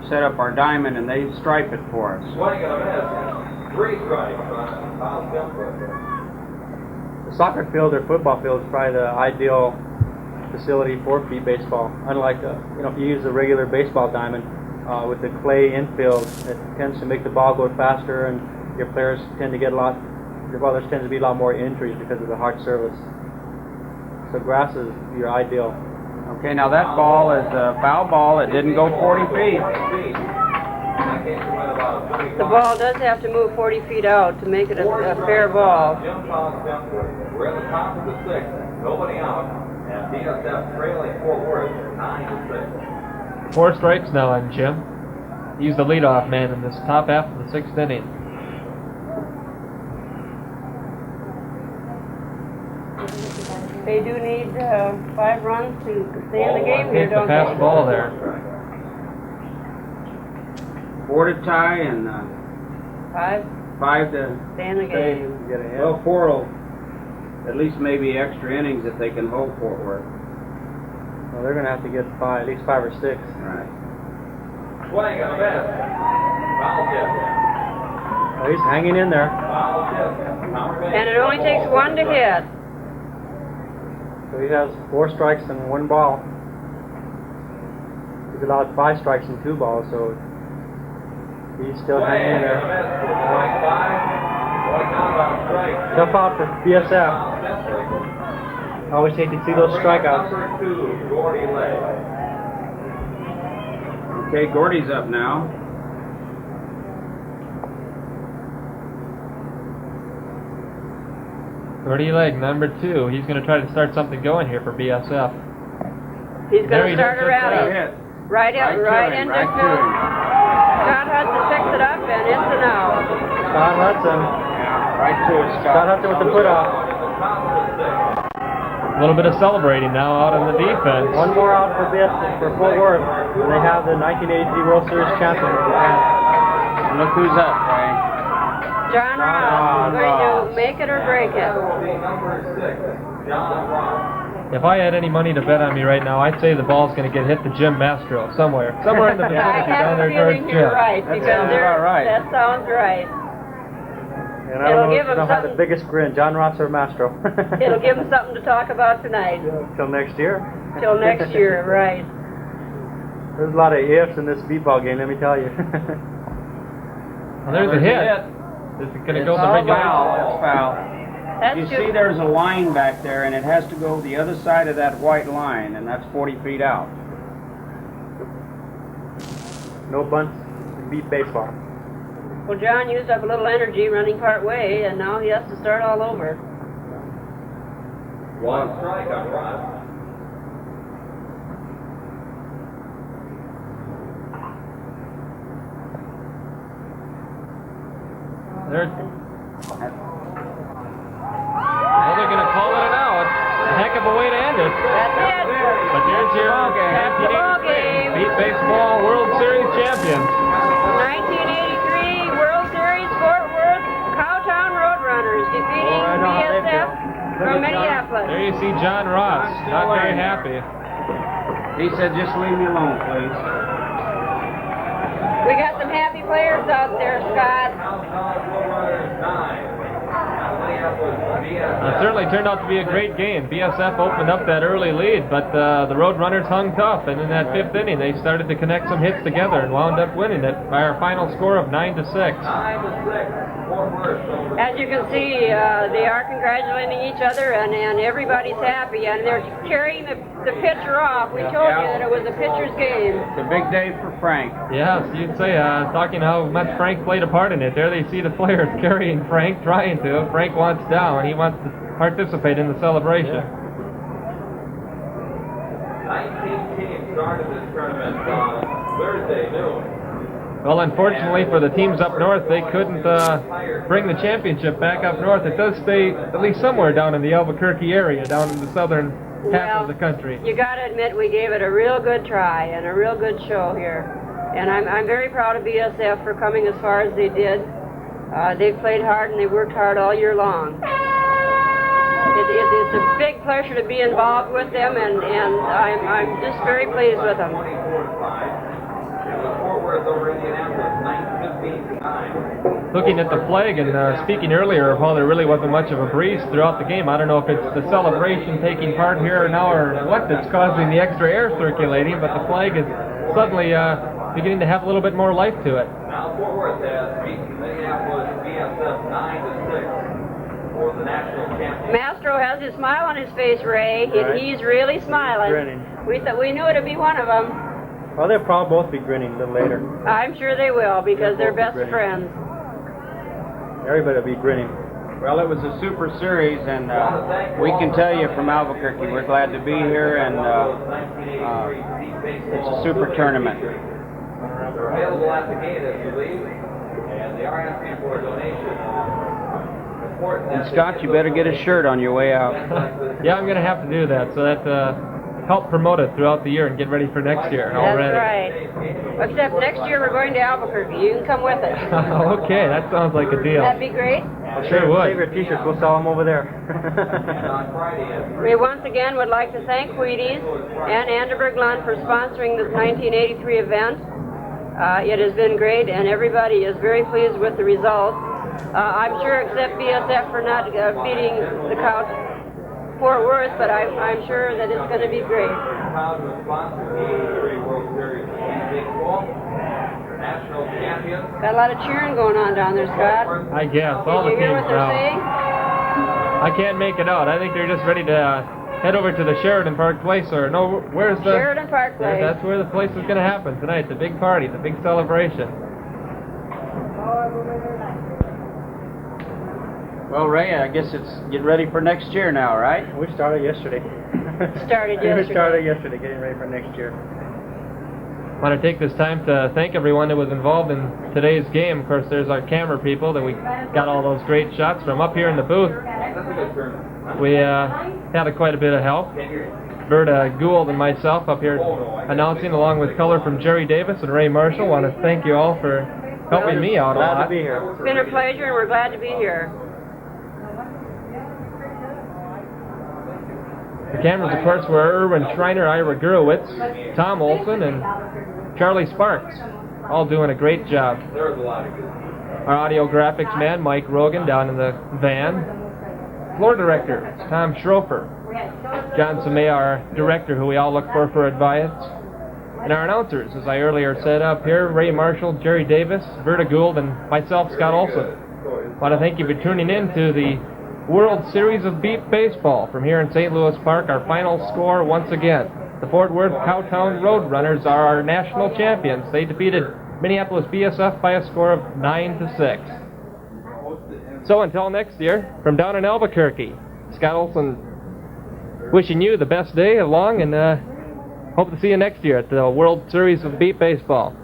set up our diamond, and they stripe it for us. Swing and a miss, 3 strikes on Fowle Simply. The soccer field or football field is probably the ideal facility for beat baseball. Unlike, if you use a regular baseball diamond with the clay infield, it tends to make the ball go faster, and your players tend to get there's tends to be a lot more injuries because of the hard surface. So grass is your ideal. Okay, now that ball is a foul ball. It didn't go 40 feet. The ball does have to move 40 feet out to make it a fair ball. Jim Fowle Simply. We're at the top of the 6th, nobody out, and BSF trailing Fort Worth 9-6. 4 strikes now on Jim. He's the leadoff man in this top half of the 6th inning. They do need 5 runs to stay in the game here, Hit the don't fast they? ball there. 4 to tie and 5 to Stay in the stay. game. Get ahead. Well, 4 will at least maybe extra innings if they can hold Fort Worth. Well, they're going to have to get at least 5 or 6. Right. Swing and a miss. Foul tip. Oh, he's hanging in there. Foul tip. And it only takes 1 to hit. So he has 4 strikes and 1 ball. He's allowed 5 strikes and 2 balls, so he's still hanging in there. Tough out for BSF. I always hate to see those strikeouts. Number 2, Gordy Lay. Okay, Gordy's up now. Gordy Legg, number 2. He's going to try to start something going here for BSF. He's There going he to start does a just rally. Hit. Right into Right to field. him. Scott Hudson picks it up, and it's an out. Scott Hudson. Right to it, Scott Scott. Hudson with the put off. A little bit of celebrating now out on the defense. 1 more out for Fort Worth. And they have the 1983 World Series champion. And look who's up, Ray. John Ross is going Ross. to make it or break it. Number 6, John Ross. If I had any money to bet on me right now, I'd say the ball's going to get hit to Jim Mastro somewhere in the I vicinity have down a there feeling towards you're Jim. right. That because sounds they're- about right. That sounds right. And I It'll don't know give if him they'll have the something. biggest grin, John Ross or Mastro. It'll give them something to talk about tonight. Till next year. Till next year, right. There's a lot of ifs in this beatball game, let me tell you. Well, there's a hit. Is it going to go the It's regular? foul. It's foul. That's You good. see there's a line back there, and it has to go the other side of that white line, and that's 40 feet out. No bunts, beat baseball. Well, John used up a little energy running part way, and now he has to start all over. One strike on Ross. They're going to call it an out. A heck of a way to end it. That's it. But there's your That's the ball game. Beat Baseball World Series champions. 1983 World Series Fort Worth Cowtown Roadrunners defeating Oh, I know how they BSF feel. from Minneapolis. There you see John Ross, not very happy. He said, just leave me alone, please. We got some happy players out there, Scott. It certainly turned out to be a great game. BSF opened up that early lead, but the Roadrunners hung tough, and in that 5th inning they started to connect some hits together and wound up winning it by our final score of 9-6. 9-6, Fort Worth. As you can see, they are congratulating each other, and everybody's happy, and they're carrying the pitcher off. We told you that it was a pitcher's game. It's a big day for Frank. Yes, you'd say, talking how much Frank played a part in it. There they see the players carrying Frank, trying to. Frank wants down. He wants to participate in the celebration. 19 teams started this tournament on Thursday noon. Well, unfortunately for the teams up north, they couldn't bring the championship back up north. It does stay at least somewhere down in the Albuquerque area, down in the southern half of the country. You got to admit we gave it a real good try and a real good show here. And I'm very proud of BSF for coming as far as they did. They've played hard and they worked hard all year long. It's a big pleasure to be involved with them, and I'm just very pleased with them. 24-5. It was Fort Worth over Indianapolis, 9-15-9. Looking at the flag and speaking earlier of how there really wasn't much of a breeze throughout the game, I don't know if it's the celebration taking part here now or what that's causing the extra air circulating, but the flag is suddenly beginning to have a little bit more life to it. Now Fort Worth has beaten Minneapolis BSF 9-6 for the national championship. Mastro has his smile on his face, Ray. Right. He's really smiling. Grinning. We knew it'd be one of them. Well, they'll probably both be grinning a little later. I'm sure they will because they're best Grinning. friends. Everybody will be grinning. Well, it was a super series, and we can tell you from Albuquerque, we're glad to be here, and it's a super tournament. They're available at the gate as you leave, and they are asking for a donation. And Scott, you better get a shirt on your way out. Yeah, I'm going to have to do that so that help promote it throughout the year and get ready for next year already. That's right. Except next year we're going to Albuquerque. You can come with us. Okay, that sounds like a deal. That'd be great. Sure would. Save your t-shirts, we'll sell them over there. On Friday, We once again would like to thank Wheaties and Anderberg Lund for sponsoring this 1983 event. It has been great, and everybody is very pleased with the results. I'm sure except BSF for not beating the Couch Fort Worth, but I'm sure that it's going to be great. proud to sponsor the 83 World Series baseball. National champions. Got a lot of cheering going on down there, Scott. I guess. All the Did you hear teams what they're now. saying? I can't make it out. I think they're just ready to head over to the Sheridan Park Place, or no, where's the... Sheridan Park Place. That's where the place is going to happen tonight, the big party, the big celebration. Well, Ray, I guess it's get ready for next year now, right? We started yesterday. Started We yesterday. started yesterday, getting ready for next year. I want to take this time to thank everyone that was involved in today's game. Of course, there's our camera people that we got all those great shots from up here in the booth. That's a good tournament. We had quite a bit of help. Can't hear you. Verda Gould and myself up here announcing, along with color from Jerry Davis and Ray Marshall. Want to thank you all for helping me out a lot. Glad to be here. It's been a pleasure, and we're glad to be here. The cameras, of course, were Erwin Schreiner, Ira Gurowitz, Tom Olson, and Charlie Sparks, all doing a great job. There was a lot of good teams. Our audio graphics man, Mike Rogan, down in the van. Floor director, Tom Schrofer. John Samea, our director, who we all look for advice. And our announcers, as I earlier said up here, Ray Marshall, Jerry Davis, Verda Gould, and myself, Scott Olson. I want to thank you for tuning in to the World Series of Beep Baseball from here in St. Louis Park. Our final score, once again, the Fort Worth Cowtown Roadrunners are our national champions. They defeated Minneapolis BSF by a score of 9-6. So until next year, from down in Albuquerque, Scott Olson wishing you the best day along, and hope to see you next year at the World Series of Beep Baseball.